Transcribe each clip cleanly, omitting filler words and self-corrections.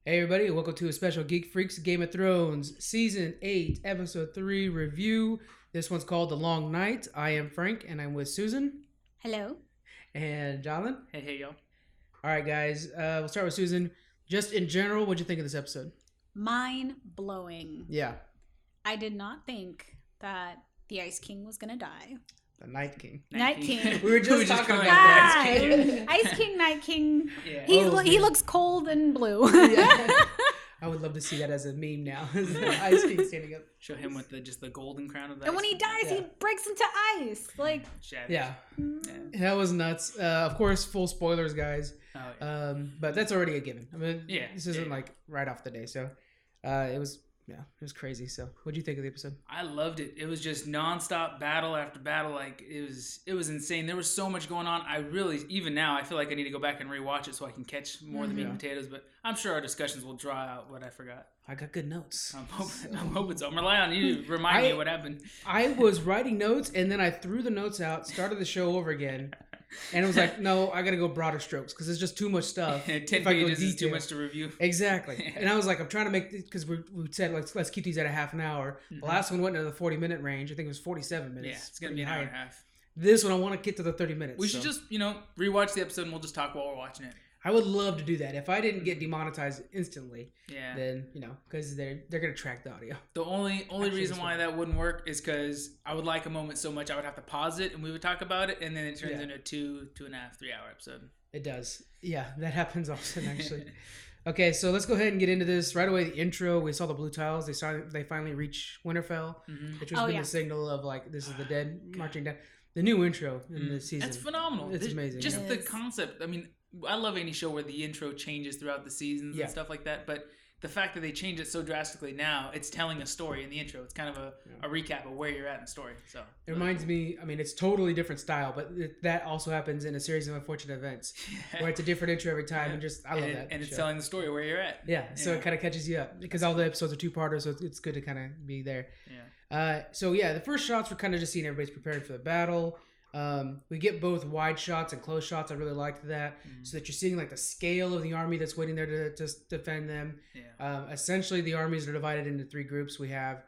Hey everybody, welcome to a special Geek Freaks Game of Thrones Season 8, Episode 3 review. This one's called The Long Night. I am Frank, and I'm with Susan. Hello. And Jonathan. Hey, y'all. Alright guys, we'll start with Susan. Just in general, what'd you think of this episode? Mind-blowing. Yeah. I did not think that the Ice King was going to die. The Night King. Night King. We were just talking about Ah, the Ice King. Ice King, Night King. Yeah. He looks cold and blue. Yeah. I would love to see that as a meme now. Ice King standing up. Show him with the golden crown of the And when he dies, he breaks into ice. Like, shatters. Yeah. That was nuts. Of course, full spoilers, guys. Oh, yeah. But that's already a given. I mean, Yeah, this isn't yeah. like right off the day. So it was crazy. So what'd you think of the episode? I loved it. It was just nonstop battle after battle. Like it was insane. There was so much going on. I really, even now, I feel like I need to go back and rewatch it so I can catch more of the meat and potatoes. But I'm sure our discussions will draw out what I forgot. I got good notes. I'm hoping so. I'm relying on you to remind me of what happened. I was writing notes and then I threw the notes out, started the show over again, and it was like, no, I gotta go broader strokes because it's just too much stuff. 10 if I go pages is too detail. much to review. Exactly. And I was like, I'm trying to make this because we said let's keep these at a half an hour. The last one went into the 40-minute range. I think it was 47 minutes. Yeah, it's gonna be an hour and a half. This one I want to get to the 30 minutes. We should just rewatch the episode and we'll just talk while we're watching it. I would love to do that. If I didn't get demonetized instantly, Yeah. then because they're gonna track the audio. The only Actually, reason this why one. that wouldn't work is because I would like a moment so much I would have to pause it and we would talk about it, and then it turns into a 2.5, 3 hour episode. It does. Yeah, that happens often actually. Okay, so let's go ahead and get into this right away. The intro, we saw the blue tiles. They finally reach Winterfell, which was the signal of like this is the dead marching down. The new intro in this season. That's phenomenal. It's amazing. Just yeah. the concept. I mean, I love any show where the intro changes throughout the seasons and stuff like that. But the fact that they change it so drastically now, it's telling a story in the intro. It's kind of a recap of where you're at in the story. So it reminds me. I mean, it's totally different style, but that also happens in a series of unfortunate events where it's a different intro every time, and I love that. And it's telling the story where you're at. Yeah, so it kind of catches you up because all the episodes are two-parters, so it's good to kind of be there. Yeah. So the first shots were kind of just seeing everybody's preparing for the battle. We get both wide shots and close shots. I really liked that, so that you're seeing like the scale of the army that's waiting there to defend them. Yeah. Essentially, the armies are divided into three groups. We have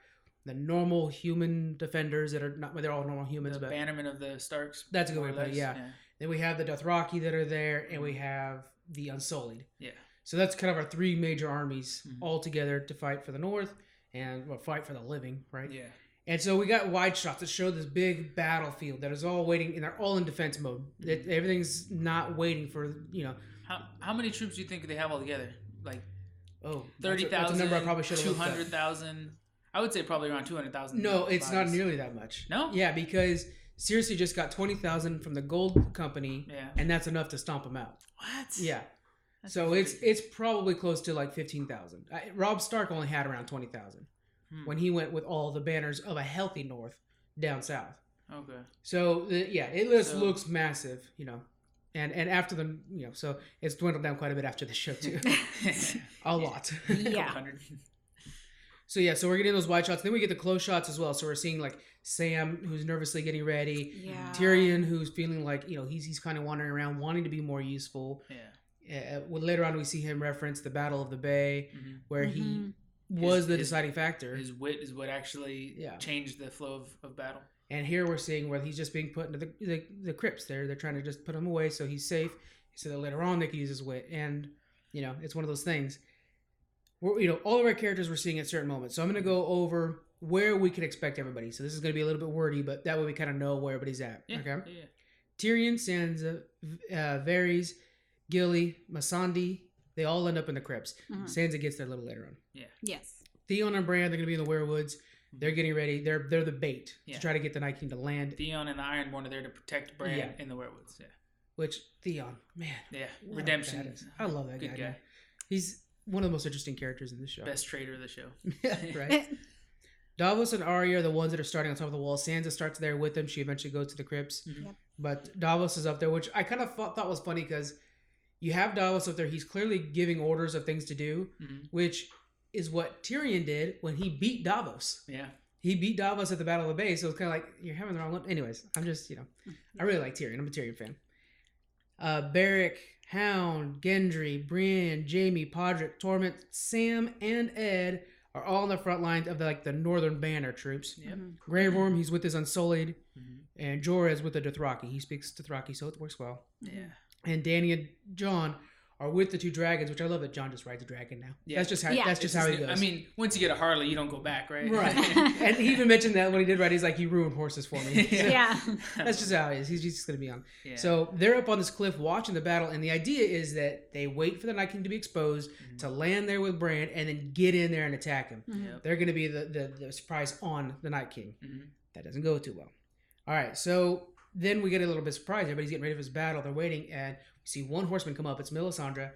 the normal human defenders that are not, they're all normal humans, The but bannermen of the Starks. that's a good way to put it. Yeah. Then we have the Dothraki that are there, and we have the Unsullied. Yeah. So that's kind of our three major armies all together to fight for the North and fight for the living, right? Yeah. And so we got wide shots that show this big battlefield that is all waiting, and they're all in defense mode. Everything's not waiting for, How many troops do you think they have all together? Like 30,000. 30,000, That's a number I probably should have looked up. 200,000. I would say probably around 200,000. No, it's not nearly that much. No? Yeah, because Cersei just got 20,000 from the Gold Company, and that's enough to stomp them out. What? Yeah. That's so crazy. it's probably close to like 15,000. Robb Stark only had around 20,000 when he went with all the banners of a healthy North down south. Okay. So it looks massive, and after the so it's dwindled down quite a bit after the show too, a lot. Yeah. So so we're getting those wide shots. Then we get the close shots as well. So we're seeing like Sam, who's nervously getting ready. Yeah. Tyrion, who's feeling like he's kind of wandering around, wanting to be more useful. Yeah. Later on, we see him reference the Battle of the Bay, where he was the deciding factor. His wit is what actually changed the flow of battle. And here we're seeing where he's just being put into the crypts. They're trying to just put him away so he's safe, so that later on they can use his wit. And it's one of those things. All of our characters we're seeing at certain moments. So I'm going to go over where we can expect everybody. So this is going to be a little bit wordy, but that way we kind of know where everybody's at. Yeah. Okay. Yeah. Tyrion, Sansa, Varys, Gilly, Missandei, they all end up in the crypts. Sansa gets there a little later on. Yeah. Yes. Theon and Bran, they're going to be in the werewoods. They're getting ready. They're the bait to try to get the Night King to land. Theon and the Ironborn are there to protect Bran in the werewolves. Yeah. Which Theon, man. Yeah. Redemption. I love that Good guy. guy. Man. He's one of the most interesting characters in the show. Best traitor of the show. Right. Davos and Arya are the ones that are starting on top of the wall. Sansa starts there with them. She eventually goes to the crypts. Yep. But Davos is up there, which I kind of thought was funny because you have Davos up there. He's clearly giving orders of things to do, which is what Tyrion did when he beat Davos. Yeah. He beat Davos at the Battle of the Bay, so it's kind of like, you're having the wrong one. Anyways, I'm just, I really like Tyrion. I'm a Tyrion fan. Beric Hound, Gendry, Brienne, Jaime, Podrick, Torment, Sam, and Ed are all on the front lines of the Northern Banner troops. Yep. Grey Worm, he's with his Unsullied, and Jorah is with the Dothraki. He speaks Dothraki, so it works well. Yeah. And Dany and Jon are with the two dragons, which I love that Jon just rides a dragon now. Yeah. That's just how he goes. I mean, once you get a Harley, you don't go back, right? Right. And he even mentioned that when he did ride, he's like, "You ruined horses for me." Yeah. That's just how he is. He's just going to be on. Yeah. So they're up on this cliff watching the battle, and the idea is that they wait for the Night King to be exposed, to land there with Bran, and then get in there and attack him. Yep. They're going to be the surprise on the Night King. Mhm. That doesn't go too well. All right, so then we get a little bit surprised. Everybody's getting ready for this battle. They're waiting, and we see one horseman come up. It's Melisandre.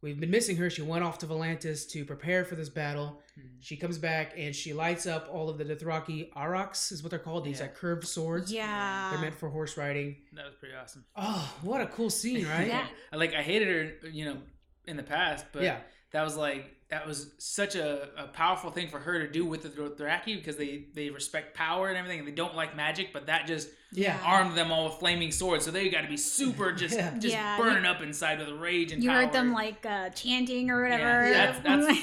We've been missing her. She went off to Volantis to prepare for this battle. She comes back and she lights up all of the Dothraki Aurochs, is what they're called. These curved swords. Yeah. They're meant for horse riding. That was pretty awesome. Oh, what a cool scene, right? Yeah. I hated her, in the past, but Yeah. that was such a powerful thing for her to do with the Dothraki because they respect power and everything, and they don't like magic, but that just Yeah. armed them all with flaming swords, so they got to be super just burning up inside with rage and You power. heard them chanting or whatever. Yeah,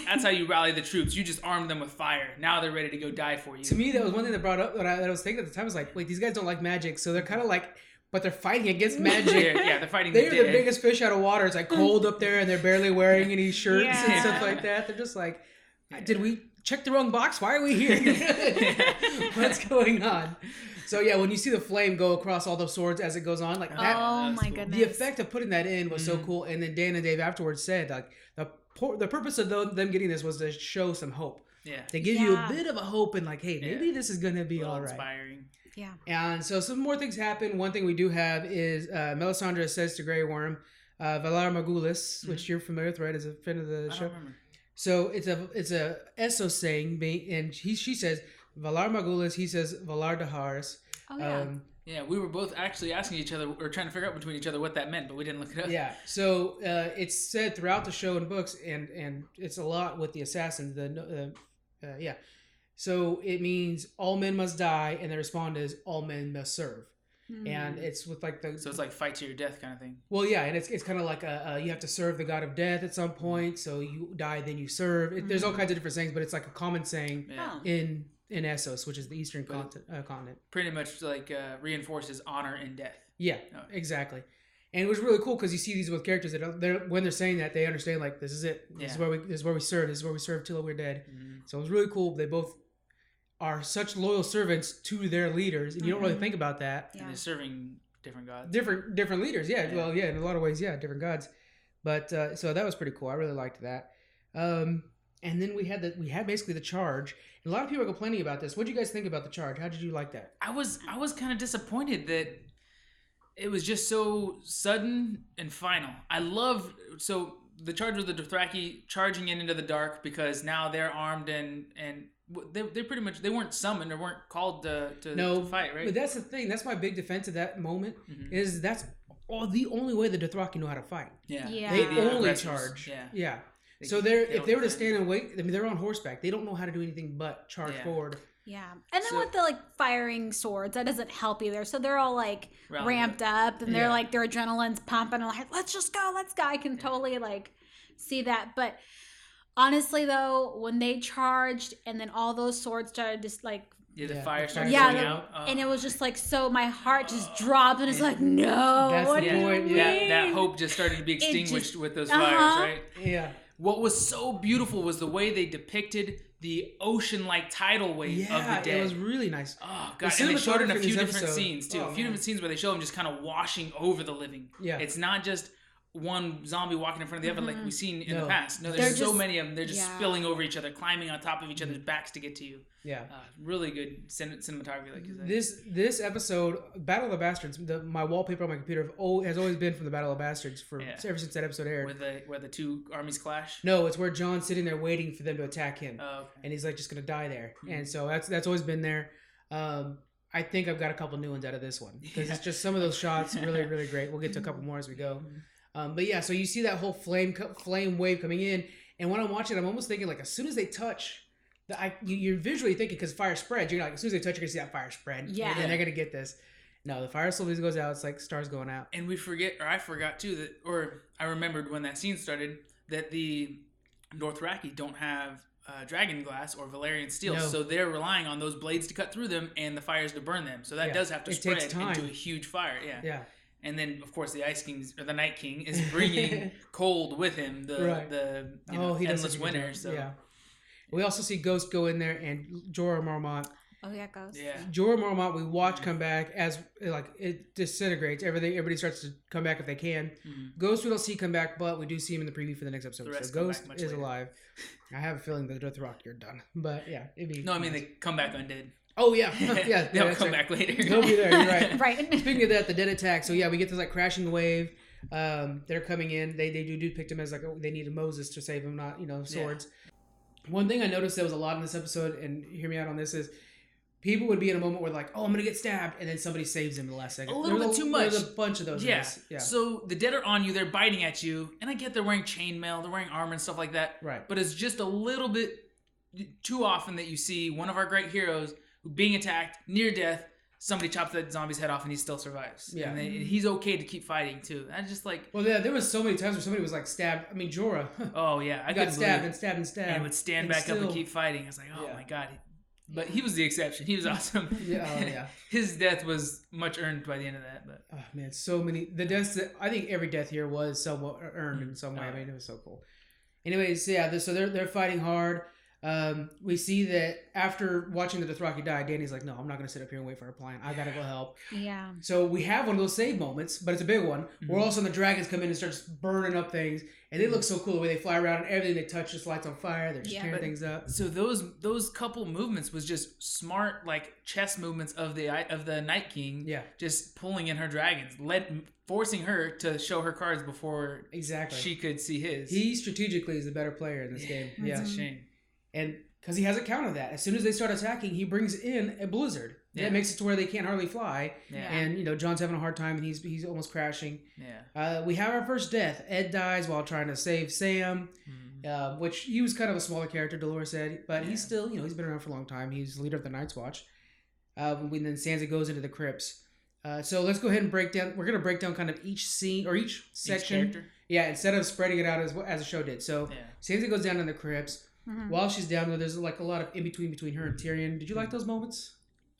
that's how you rally the troops. You just armed them with fire. Now they're ready to go die for you. To me, that was one thing that brought up that I was thinking at the time. I was like, wait, these guys don't like magic, so they're kind of like, but they're fighting against magic. they're fighting. They're the the biggest fish out of water. It's like cold up there, and they're barely wearing any shirts and Yeah. stuff like that. They're just like, did we check the wrong box? Why are we here? What's going on? So yeah, when you see the flame go across all those swords as it goes on, like that, Oh That's my cool. goodness. the effect of putting that in was so cool. And then Dan and Dave afterwards said, like, the purpose of them getting this was to show some hope. Yeah. They give you a Yeah. bit of a hope and like, hey, maybe this is gonna be all right. Inspiring. Yeah. And so some more things happen. One thing we do have is Melisandre says to Grey Worm, Valar Morghulis, which you're familiar with, right, as a friend of the I show. don't remember. So it's a Essos saying, and she says Valar Morghulis, he says Valar Daharis. Oh yeah. Yeah, we were both actually asking each other, or trying to figure out between each other what that meant, but we didn't look it up. Yeah. So it's said throughout the show and books, and it's a lot with the assassins. Yeah. So it means all men must die, and the respond is all men must serve. And it's with like the So it's like fight to your death kind of thing. well, yeah, and it's kind of like you have to serve the god of death at some point. So you die, then you serve. There's all kinds of different sayings, but it's like a common saying Yeah. in Essos, which is the eastern continent. Pretty much like reinforces honor in death. Yeah, exactly. And it was really cool because you see these with characters that when they're saying that, they understand like this is it. This is where we serve. This is where we serve till we're dead. So it was really cool. They both are such loyal servants to their leaders, and you don't really think about that. Yeah. And they're serving different gods. Different leaders, yeah. Well, yeah, in a lot of ways, yeah, different gods. But so that was pretty cool. I really liked that. And then we had basically the charge. And a lot of people are complaining about this. What did you guys think about the charge? How did you like that? I was kind of disappointed that it was just so sudden and final. So the charge with the Dothraki charging into the dark because now they're armed and they pretty much they weren't summoned or weren't called to fight, right? But that's the thing. That's my big defense of that moment is that's the only way the Dothraki know how to fight. Yeah. They The only aggressors. charge. Yeah. Yeah. They- So they if they were to don't stand and wait, I mean they're on horseback. They don't know how to do anything but charge Yeah. forward. Yeah. And then So- with the firing swords, that doesn't help either. So they're all Rounded ramped up and they're Yeah. their adrenaline's pumping and let's just go, let's go. I can totally see that. But honestly though, when they charged and then all those swords started just The Yeah, fire the started fire. going out. and it was just so my heart just dropped and it's no. That's what the do you point, mean? yeah. that hope just started to be just- extinguished with those uh-huh. fires, right? Yeah. What was so beautiful was the way they depicted the ocean-like tidal wave of the dead. it was really nice. Oh The god! And they showed it in a cinematography in few this different episode- scenes too. oh, A few man. different scenes where they show them just kind of washing over the living. Yeah. It's not just one zombie walking in front of the other like we've seen in the No. past. No, They're there's so just- many of them. They're just yeah. spilling over each other, climbing on top of each other's backs to get to you. Yeah. Really good cinematography, like you said. This episode, Battle of the Bastards, my wallpaper on my computer has always been from the Battle of the Bastards ever since that episode aired. where the two armies clash. No, it's where John's sitting there waiting for them to attack him, Oh, okay. and he's just gonna die there. And so that's always been there. I think I've got a couple new ones out of this one because it's just some of those shots really really great. We'll get to a couple more as we go. But yeah, so you see that whole flame wave coming in, and when I'm watching, I'm almost thinking as soon as they touch. You're visually thinking because fire spreads. You're as soon as they touch, you're gonna see that fire spread. Yeah. and they're gonna get this. No, the fire slowly goes out. It's like stars going out. And we forget, or I forgot too, I remembered when that scene started, that the Dothraki don't have dragon glass or Valyrian steel, so they're relying on those blades to cut through them and the fires to burn them. So that does have to spread into a huge fire. Yeah. And then, of course, the Ice King or the Night King is bringing cold with him. The endless winter. So yeah. We also see Ghost go in there and Jorah Mormont. Oh yeah, Ghost. Yeah. Jorah Mormont, we watch come back as it disintegrates. Everybody starts to come back if they can. Mm-hmm. Ghost we don't see come back, but we do see him in the preview for the next episode. So Ghost is alive. I have a feeling that the Dothraki are done, but yeah, they come back undead. Oh yeah, yeah. They'll come back later. They'll be there. You're right. Right. Speaking of that, the dead attack. So yeah, we get this crashing wave. They're coming in. They do depict him as they needed Moses to save him, not swords. Yeah. One thing I noticed there was a lot in this episode, and hear me out on this, is people would be in a moment where I'm going to get stabbed, and then somebody saves him in the last second. A little bit too much. There's a bunch of those. Yeah. So the dead are on you, they're biting at you, and I get they're wearing chainmail, they're wearing armor and stuff like that. Right. But it's just a little bit too often that you see one of our great heroes being attacked, near death, somebody chops that zombie's head off and he still survives. Yeah. And he's okay to keep fighting too. I just Well, yeah, there was so many times where somebody was stabbed. I mean, Jorah. Oh, yeah. I got stabbed and stabbed and stabbed. And would stand back up and keep fighting. I was like, oh my God. But he was the exception. He was awesome. Yeah. His death was much earned by the end of that. But oh man, so many the deaths. I think every death here was somewhat earned in some way. I mean, it was so cool. Anyways, yeah. So they're fighting hard. We see that after watching the Dothraki die, Dany's like, no, I'm not going to sit up here and wait for her plan. I got to go help. Yeah. So we have one of those save moments, but it's a big one. Mm-hmm. Where all of a sudden the dragons come in and start burning up things. And they look so cool the way they fly around and everything they touch just lights on fire. They're just tearing things up. So those couple movements was just smart chess movements of the Night King. Yeah. Just pulling in her dragons, forcing her to show her cards before she could see his. He strategically is the better player in this game. Yeah. It's a shame. And because he has a counter that. As soon as they start attacking, he brings in a blizzard. Yeah. That makes it to where they can't hardly fly. Yeah. And, John's having a hard time and he's almost crashing. Yeah. We have our first death. Ed dies while trying to save Sam, which he was kind of a smaller character, Dolores said. But he's still, he's been around for a long time. He's the leader of the Night's Watch. When then Sansa goes into the crypts. So let's go ahead and break down. We're going to break down kind of each scene or each section. Each character. Instead of spreading it out as the show did. So Sansa goes down in the crypts. Mm-hmm. While she's down there, there's a lot of in between her and Tyrion. Did you like those moments?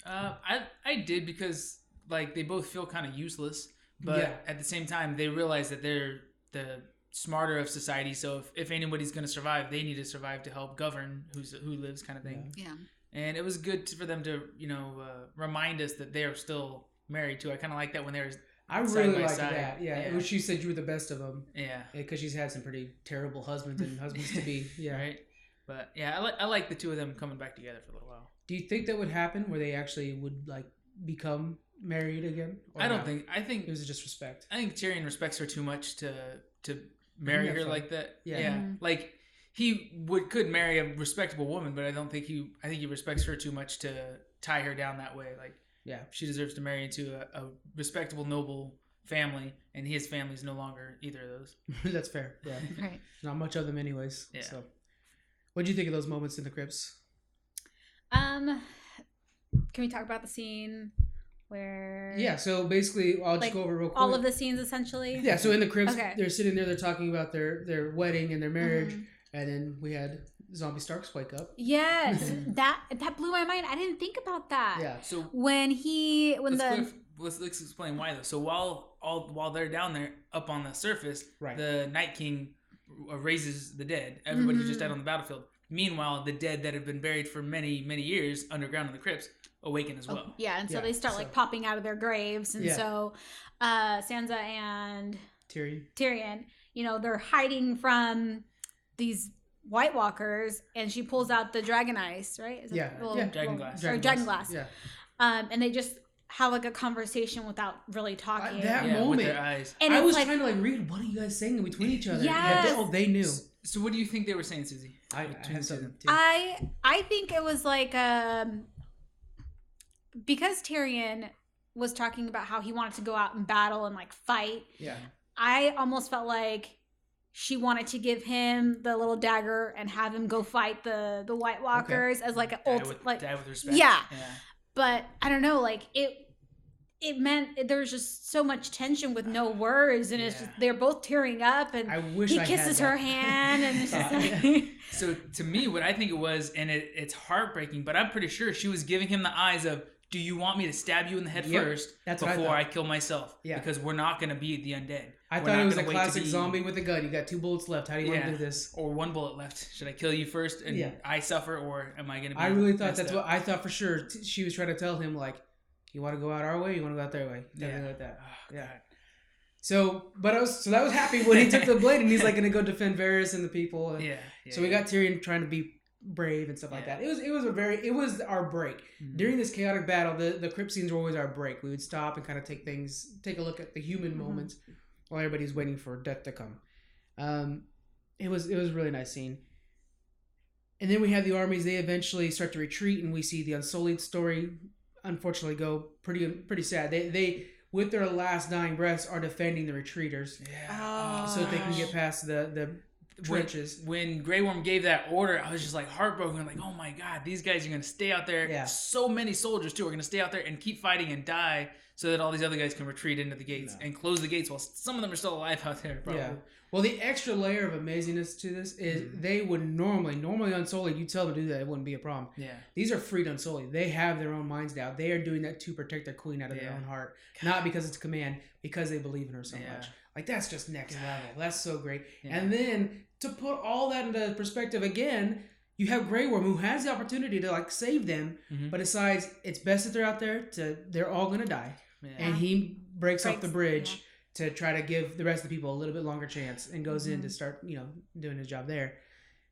I did because they both feel kind of useless, but at the same time they realize that they're the smarter of society. So if anybody's going to survive, they need to survive to help govern who lives, kind of thing. Yeah. And it was good for them to remind us that they are still married too. I kind of like that when they're I really liked that. Yeah. She said you were the best of them. Yeah. Because she's had some pretty terrible husbands and husbands to be. Yeah. Right. But yeah, I like the two of them coming back together for a little while. Do you think that would happen where they actually would become married again? I don't think. I think it was just respect. I think Tyrion respects her too much to marry her like that. Yeah. Mm-hmm. He could marry a respectable woman, but I think he respects her too much to tie her down that way. She deserves to marry into a respectable, noble family, and his family's no longer either of those. That's fair. Yeah. Right. Not much of them anyways. Yeah. So. What did you think of those moments in the crypts? Can we talk about the scene where? Yeah, so basically, I'll just go over real quick. All of the scenes, essentially. Yeah, so in the crypts, they're sitting there, they're talking about their wedding and their marriage, and then we had zombie Starks wake up. Yes, that blew my mind. I didn't think about that. Yeah. So let's explain why though. So while they're down there up on the surface, the Night King raises the dead. Everybody who just died on the battlefield. Meanwhile, the dead that have been buried for many, many years underground in the crypts awaken as well. And so they start popping out of their graves, and so Sansa and Tyrion, they're hiding from these White Walkers, and she pulls out the dragon ice, right? Dragon glass. Dragon glass. Yeah. And they just have a conversation without really talking. That moment, with their eyes. And I was trying to read, what are you guys saying in between each other? Yes. They knew. So what do you think they were saying, Susie? I think it was because Tyrion was talking about how he wanted to go out and battle and fight. Yeah. I almost felt like she wanted to give him the little dagger and have him go fight the White Walkers as an die with respect. Yeah. But I don't know, it it meant there was just so much tension with no words, and it's just they're both tearing up, and he kisses her hand, and it's just like. So to me, what I think it was, and it's heartbreaking, but I'm pretty sure she was giving him the eyes of, do you want me to stab you in the head first before I kill myself? Yeah. Because we're not going to be the undead. I thought it was a classic zombie with a gun. You got 2 bullets left. How do you want to do this? Or 1 bullet left. Should I kill you first and I suffer, or am I going to be I really thought that's what I thought for sure. She was trying to tell him, like, you want to go out our way? You want to go out their way? Something like that. Oh, yeah. So, but that was happy when he took the blade and he's like going to go defend Varys and the people. And so we got Tyrion trying to be brave and stuff like that. It was our break. Mm-hmm. During this chaotic battle, the crypt scenes were always our break. We would stop and kind of take a look at the human moments while everybody's waiting for death to come. It was a really nice scene. And then we have the armies. They eventually start to retreat, and we see the Unsullied story unfortunately go pretty sad. They with their last dying breaths are defending the retreaters, so that they can get past the trenches. When Grey Worm gave that order, I was just like heartbroken. I'm like, oh my god, these guys are gonna stay out there. Yeah. So many soldiers too are gonna stay out there and keep fighting and die, so that all these other guys can retreat into the gates and close the gates while some of them are still alive out there. Probably. Yeah. Well, the extra layer of amazingness to this is they would normally Unsullied, you tell them to do that, it wouldn't be a problem. Yeah. These are freed Unsullied. They have their own minds now. They are doing that to protect their queen out of their own heart. Not because it's a command, because they believe in her so much. Like, that's just next level. That's so great. Yeah. And then to put all that into perspective again, you have Grey Worm, who has the opportunity to like save them, but decides it's best that they're out there. They're all gonna die, and he breaks off the bridge to try to give the rest of the people a little bit longer chance, and goes in to start doing his job there.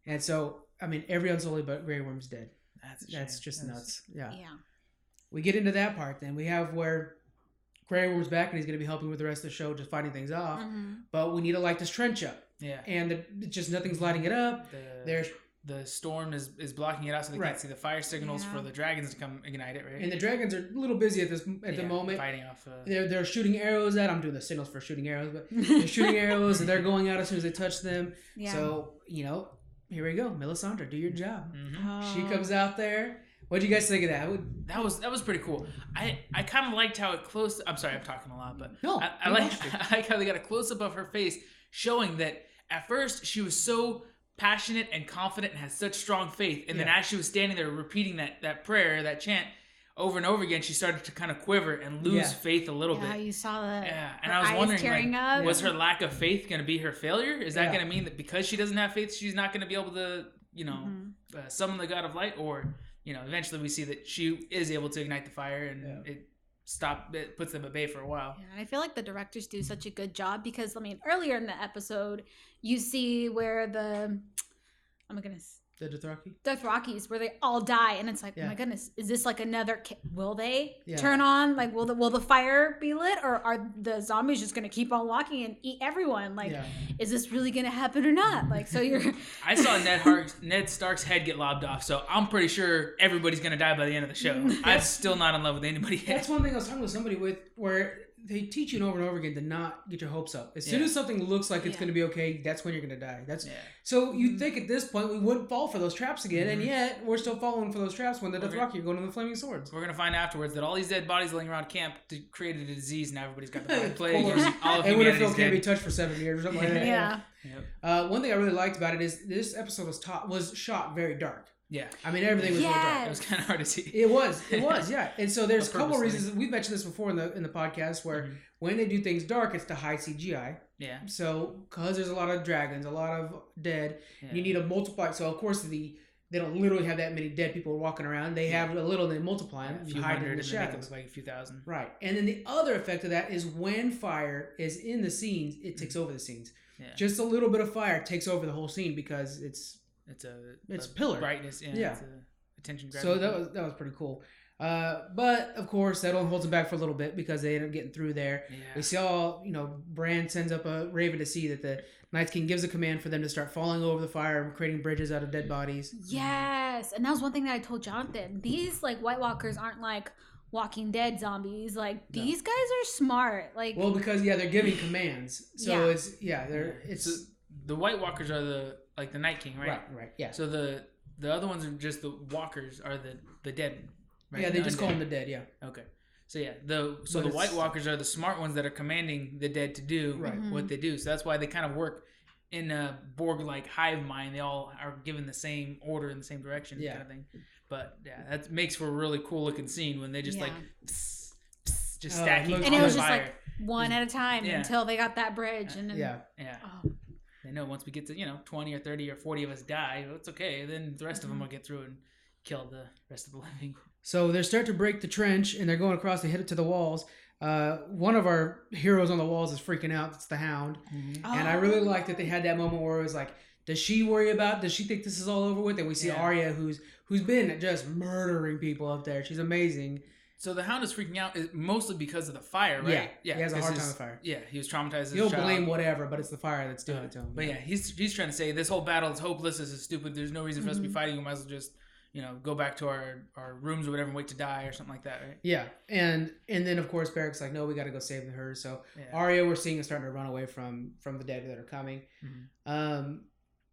And so, I mean, every Unsullied but Grey Worm's dead. That's just nuts. Yeah. We get into that part. Then we have where Grey Worm's back, and he's going to be helping with the rest of the show, just fighting things off. But we need to light this trench up. Yeah. And just nothing's lighting it up. The storm is blocking it out, so they can't see the fire signals for the dragons to come ignite it, right? And the dragons are a little busy at the moment. Fighting off. They're shooting arrows at. I'm doing the signals for shooting arrows, but they're shooting arrows, and they're going out as soon as they touch them. Yeah. So here we go, Melisandre, do your job. She comes out there. What do you guys think of that? That was pretty cool. I kind of liked how it close. I'm sorry, I'm talking a lot, but I like how they got a close up of her face, showing that at first she was so passionate and confident and had such strong faith, and then as she was standing there repeating that prayer, that chant over and over again, she started to kind of quiver and lose faith a little bit. Yeah, you saw that. Yeah, and I was wondering, like, was her lack of faith going to be her failure? Is that going to mean that because she doesn't have faith, she's not going to be able to, summon the God of Light? Or, eventually we see that she is able to ignite the fire, and it puts them at bay for a while. Yeah, I feel like the directors do such a good job because, earlier in the episode, you see where the Dothrakis, where they all die, and it's like, oh my goodness, is this like another? Will they turn on? Like, will the fire be lit, or are the zombies just going to keep on walking and eat everyone? Like, is this really going to happen or not? Like, so you're. I saw Ned Stark's head get lobbed off, so I'm pretty sure everybody's going to die by the end of the show. I'm still not in love with anybody yet. That's one thing I was talking with somebody where they teach you over and over again to not get your hopes up. As soon as something looks like it's going to be okay, that's when you're going to die. So you think at this point we wouldn't fall for those traps again, and yet we're still falling for those traps when the Dothraki are going to the flaming swords. We're going to find afterwards that all these dead bodies laying around camp created a disease, and everybody's got the black plague. And Winterfell can't be touched for 7 years or something like that. One thing I really liked about it is this episode was shot very dark. Yeah, everything was really dark. It was kind of hard to see. It was, yeah. And so there's a couple of reasons. We've mentioned this before in the podcast where when they do things dark, it's to hide CGI. Yeah. So because there's a lot of dragons, a lot of dead, you need to multiply. So of course they don't literally have that many dead people walking around. They have a little, they multiply them, a few hide hundred in the shadows. Make it look like a few thousand. Right. And then the other effect of that is when fire is in the scenes, it takes over the scenes. Yeah. Just a little bit of fire takes over the whole scene because it's a pillar brightness, it's a attention grabber. So that was pretty cool. But of course that only holds them back for a little bit because they end up getting through there. Yeah. We saw, Bran sends up a raven to see that the Night's King gives a command for them to start falling over the fire and creating bridges out of dead bodies. Yes, and that was one thing that I told Jonathan. These White Walkers aren't like Walking Dead zombies. Like these guys are smart. Like, well, because they're giving commands. So it's so the White Walkers are the Night King, right? Right. Yeah. So the other ones are just the walkers, are the dead. Right? Yeah, they just call them the dead. Yeah. Okay. So yeah, the White Walkers are the smart ones that are commanding the dead to do what they do. So that's why they kind of work in a Borg-like hive mind. They all are given the same order in the same direction, kind of thing. But yeah, that makes for a really cool looking scene when they just like pss, pss, just stacking. And it was just like one at a time until they got that bridge. And then, They know once we get to 20 or 30 or 40 of us die, it's okay. Then the rest of them will get through and kill the rest of the living. So they start to break the trench, and they're going across. They hit it to the walls. One of our heroes on the walls is freaking out. It's the Hound. Mm-hmm. And I really like that they had that moment where it was like, does she think this is all over with? And we see Arya, who's been just murdering people up there. She's amazing. So the Hound is freaking out mostly because of the fire, right? Yeah. He has a hard time with fire. Yeah, he was traumatized as a He'll child. blame whatever, but it's the fire that's doing it to him. But he's trying to say this whole battle is hopeless. This is stupid. There's no reason for us to be fighting. We might as well just go back to our rooms or whatever and wait to die or something like that, right? Yeah. And then, of course, Barrick's like, no, we got to go save her. So Arya, we're seeing, is starting to run away from the dead that are coming. Mm-hmm.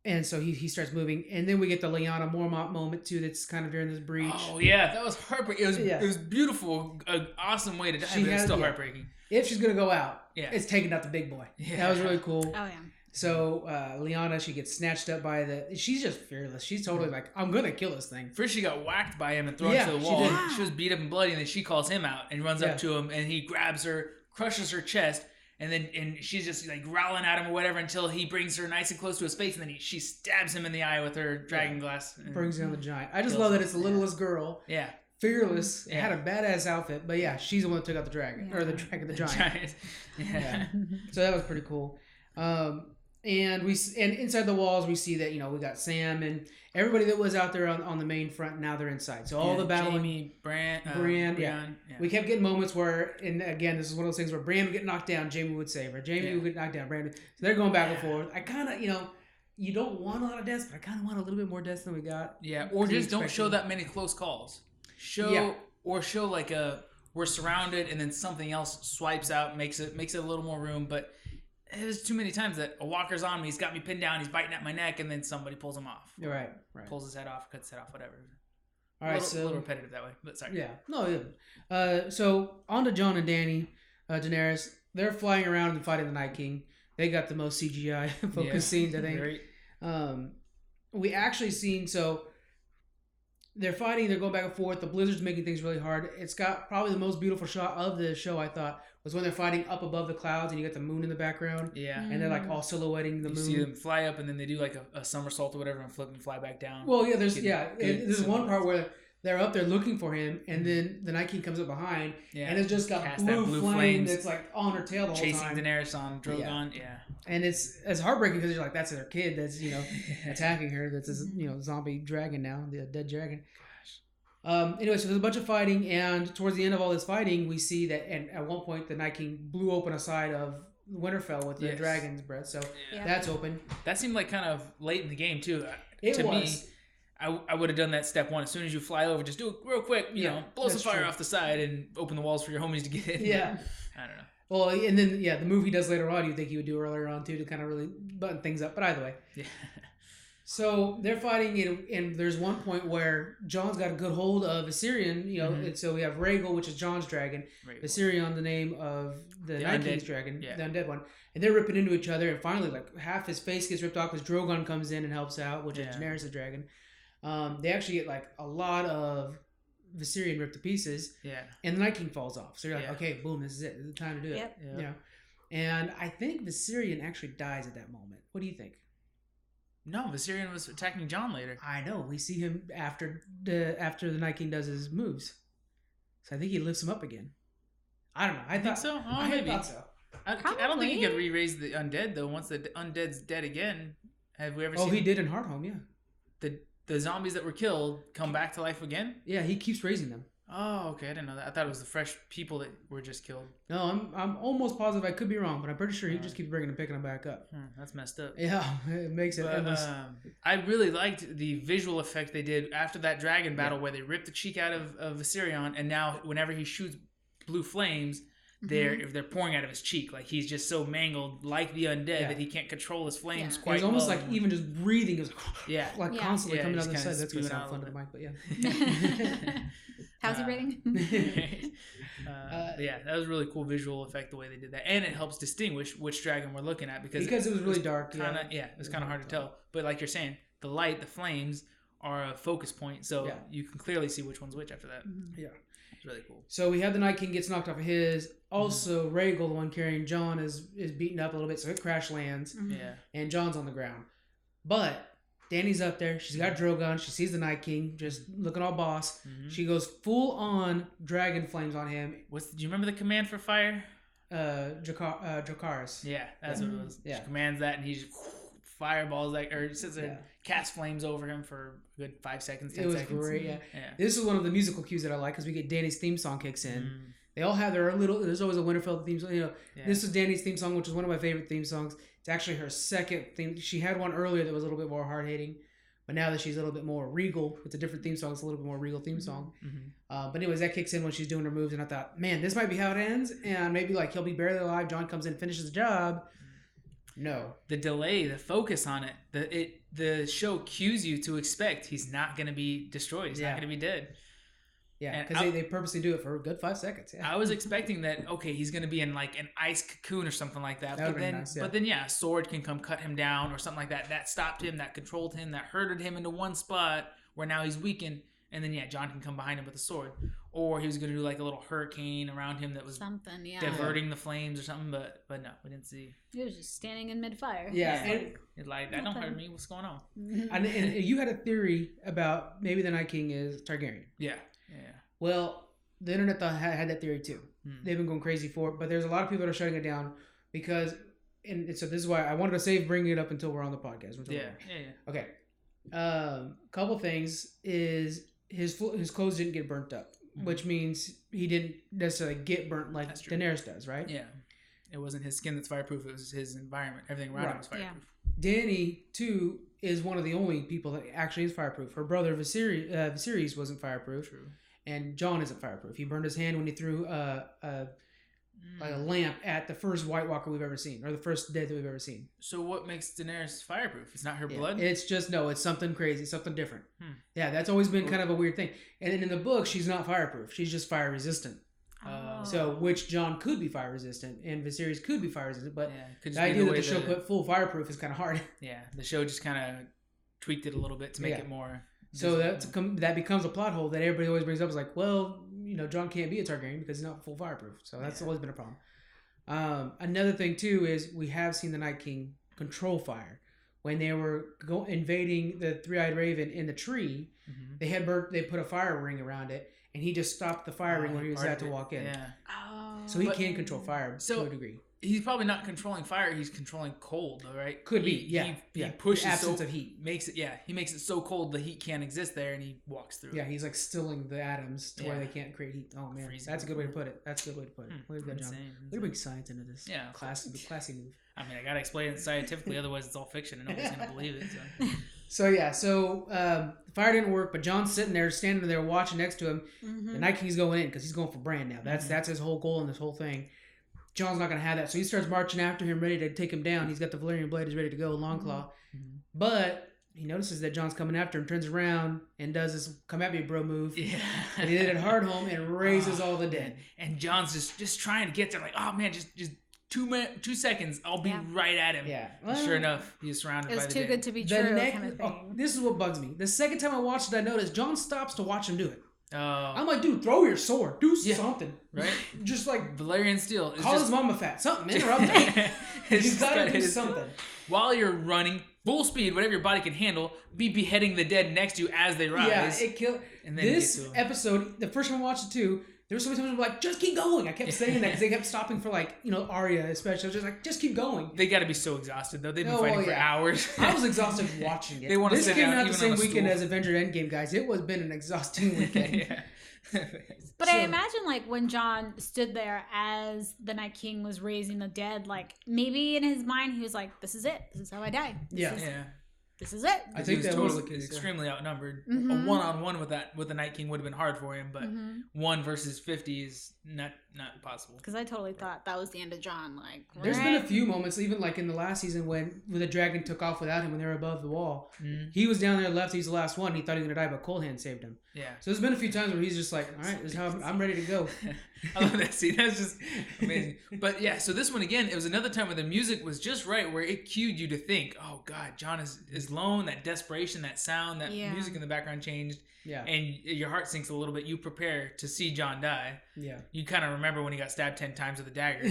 And so he starts moving. And then we get the Lyanna Mormont moment, too, that's kind of during this breach. Oh, yeah. That was heartbreaking. It was beautiful. An awesome way to die, but it's still heartbreaking. If she's going to go out, it's taking out the big boy. Yeah. That was really cool. Oh, yeah. So Lyanna, she gets snatched up by she's just fearless. She's totally like, I'm gonna kill this thing. First she got whacked by him and thrown to the wall. She was beat up and bloody, and then she calls him out and runs up to him, and he grabs her, crushes her chest, and she's just like growling at him or whatever until he brings her nice and close to his face, and then she stabs him in the eye with her dragon glass. Brings down the giant. I just love that it's the littlest girl. Yeah. Fearless, had a badass outfit, but she's the one that took out the dragon, or the giant. So that was pretty cool. And inside the walls, we see that, we got Sam and everybody that was out there on the main front. Now they're inside. So all the battle. Jamie, Brienne. We kept getting moments where, and again, this is one of those things where Brienne would get knocked down, Jamie would save her. Jamie would get knocked down, Brienne. So they're going back and forth. I kind of, you don't want a lot of deaths, but I kind of want a little bit more deaths than we got. Yeah, or just don't show that many close calls. Show like we're surrounded, and then something else swipes out, makes it a little more room, but. There's too many times that a walker's on me, he's got me pinned down, he's biting at my neck, and then somebody pulls him off. Right. Pulls his head off, cuts his head off, whatever. All right, a little repetitive that way, but sorry. Yeah. No, so on to Jon and Dany, Daenerys. They're flying around and fighting the Night King. They got the most CGI focused scenes, I think. Right. We actually seen, so they're fighting, they're going back and forth. The blizzard's making things really hard. It's got probably the most beautiful shot of the show, I thought, was when they're fighting up above the clouds and you got the moon in the background. Yeah. And they're like all silhouetting the moon. You see them fly up and then they do like a somersault or whatever and flip and fly back down. Well, there's one part where they're up there looking for him, and then the Night King comes up behind, and it's just got blue flame that's like on her tail the whole time. Chasing Daenerys on Drogon, And it's heartbreaking because you're like, that's their kid that's, attacking her. That's this, zombie dragon now, the dead dragon. Anyway, so there's a bunch of fighting, and towards the end of all this fighting, we see that, and at one point, the Night King blew open a side of Winterfell with the dragon's breath, so that's open. That seemed like kind of late in the game, too. To me, I would have done that step one. As soon as you fly over, just do it real quick, blow some fire off the side and open the walls for your homies to get in. Yeah. I don't know. Well, and then, the move he does later on, you'd think he would do earlier on, too, to kind of really button things up, but either way. Yeah. So they're fighting, and there's one point where Jon's got a good hold of Viserion, and so we have Rhaegal, which is Jon's dragon, Viserion, the name of the Night King's dragon, the undead one, and they're ripping into each other, and finally, like, half his face gets ripped off because Drogon comes in and helps out, which is Daenerys' dragon. They actually get, like, a lot of Viserion ripped to pieces, and the Night King falls off. So you're like, okay, boom, this is it. This is the time to do it. Yeah. And I think Viserion actually dies at that moment. What do you think? No, Viserion was attacking Jon later. I know. We see him after the Night King does his moves. So I think he lifts him up again. I don't know. I thought so. Oh, I maybe. thought so. I don't think he could re-raise the undead though. Once the undead's dead again, have we ever seen? Oh, he did in Hardhome, yeah. The zombies that were killed come back to life again? Yeah, he keeps raising them. Oh, okay. I didn't know that. I thought it was the fresh people that were just killed. No, I'm almost positive. I could be wrong, but I'm pretty sure he just keeps bringing them, picking them back up. That's messed up. Yeah, it makes it endless. I really liked the visual effect they did after that dragon battle where they ripped the cheek out of Viserion, and now whenever he shoots blue flames, they're pouring out of his cheek. Like he's just so mangled, like the undead, that he can't control his flames quite. It's almost like even just breathing is constantly coming out of the side. That's gonna sound fun to the mic, but How's he breathing? Yeah, that was a really cool visual effect the way they did that, and it helps distinguish which dragon we're looking at because it was really dark. It was kind of hard to tell. But like you're saying, the light, the flames are a focus point, so you can clearly see which one's which after that. Yeah, it's really cool. So we have the Night King gets knocked off of his. Also, Rhaegal, the one carrying Jon, is beaten up a little bit, so it crash lands. Yeah, and Jon's on the ground, but Dany's up there. She's got Drogon. She sees the Night King just looking all boss. She goes full on dragon flames on him. Do you remember the command for fire? Dracarys. Yeah, that's what it was. Yeah. She commands that, and he just fireballs or sits there, cast flames over him for a good 5 seconds. 10 seconds. It was great. Yeah. This is one of the musical cues that I like because we get Dany's theme song kicks in. They all have their little. There's always a Winterfell theme song. This is Dany's theme song, which is one of my favorite theme songs. It's actually her second theme. She had one earlier that was a little bit more hard-hitting, but now that she's a little bit more regal, it's a different theme song. It's a little bit more regal theme song. But anyways, that kicks in when she's doing her moves, and I thought, man, this might be how it ends, and maybe like he'll be barely alive. Jon comes in, finishes the job. No, the delay, the focus on it, the show cues you to expect he's not going to be destroyed. He's not going to be dead. Yeah, because they purposely do it for a good 5 seconds. Yeah. I was expecting that, okay, he's going to be in like an ice cocoon or something like that. But then, a sword can come cut him down or something like that. That stopped him, that controlled him, that herded him into one spot where now he's weakened. And then, Jon can come behind him with a sword. Or he was going to do like a little hurricane around him that was diverting the flames or something. But no, we didn't see. He was just standing in mid-fire. Yeah. It's like, that don't hurt me. What's going on? And you had a theory about maybe the Night King is Targaryen. Yeah. Well, the internet had that theory too. They've been going crazy for it, but there's a lot of people that are shutting it down because, and so this is why I wanted to save bringing it up until we're on the podcast. Okay. Couple things is his clothes didn't get burnt up, which means he didn't necessarily get burnt like Daenerys does, right? Yeah. It wasn't his skin that's fireproof. It was his environment. Everything around him was fireproof. Yeah. Dany, too, is one of the only people that actually is fireproof. Her brother Viserys wasn't fireproof. True. And Jon isn't fireproof. He burned his hand when he threw a lamp at the first White Walker we've ever seen, or the first dead that we've ever seen. So what makes Daenerys fireproof? It's not her blood? It's just, it's something crazy, something different. Yeah, that's always been kind of a weird thing. And then in the book, she's not fireproof. She's just fire resistant. So, which Jon could be fire resistant, and Viserys could be fire resistant, but the idea that the show put full fireproof is kind of hard. Yeah, the show just kind of tweaked it a little bit to make it more... So that becomes a plot hole that everybody always brings up. Is like, well, Jon can't be a Targaryen because he's not full fireproof. So that's always been a problem. Another thing too is we have seen the Night King control fire. When they were invading the Three-Eyed Raven in the tree, they put a fire ring around it, and he just stopped the fire ring where he was at to walk in. Yeah. So he can control fire to a degree. He's probably not controlling fire. He's controlling cold, though, right? Could be. He pushes the absence of heat. He makes it so cold the heat can't exist there, and he walks through. Yeah, he's like stilling the atoms to where they can't create heat. Oh man, that's a good way to put it. Way to bring science into this. Yeah, classy move. I mean, I gotta explain it scientifically, otherwise it's all fiction, and nobody's gonna believe it. So the fire didn't work, but Jon's sitting there, standing there, watching next to him. The Night King's going in because he's going for Bran now. That's his whole goal in this whole thing. Jon's not going to have that. So he starts marching after him, ready to take him down. He's got the Valyrian blade. He's ready to go, Longclaw. But he notices that Jon's coming after him, turns around, and does this come at me, bro move. Yeah. And he did it hard home and raises all the dead. And Jon's just trying to get there, like, oh, man, just 2 seconds. I'll be right at him. Yeah. Well, sure enough, he's surrounded by the dead. It's too good to be true kind of thing. This is what bugs me. The second time I watched it, I noticed Jon stops to watch him do it. Oh. I'm like, dude, throw your sword. Do something. Right? Just like... Valyrian steel. Call his mama fat. Something. Interrupt him. You've got to do something. While you're running, full speed, whatever your body can handle, be beheading the dead next to you as they rise. Yeah, it killed... This episode, the first time I watched it too, there were so many times I'm like, just keep going. I kept saying that because they kept stopping for Arya especially. I was just like, just keep going. They got to be so exhausted though. They've been fighting for hours. I was exhausted watching it. They want to sit down. This came out the same weekend as Avenger Endgame, guys. It was been an exhausting weekend. But I imagine when Jon stood there as the Night King was raising the dead, maybe in his mind he was like, this is it. This is how I die. This is it. I think he was totally extremely outnumbered. A one-on-one with the Night King would have been hard for him, but 1 versus 50 is not not possible. Because I totally thought that was the end of Jon. Like, there's been a few moments, even like in the last season when the dragon took off without him when they were above the wall. Mm-hmm. He was down there left. He's the last one. He thought he was gonna die, but Cold Hand saved him. Yeah. So there's been a few times where he's just like, all right, this is how I'm ready to go. I love that scene. That's just amazing. But yeah, so this one again, it was another time where the music was just right, where it cued you to think, oh God, Jon is lone. That desperation, that sound, that music in the background changed. Yeah. And your heart sinks a little bit. You prepare to see Jon die. Yeah. You kind of remember when he got stabbed 10 times with a dagger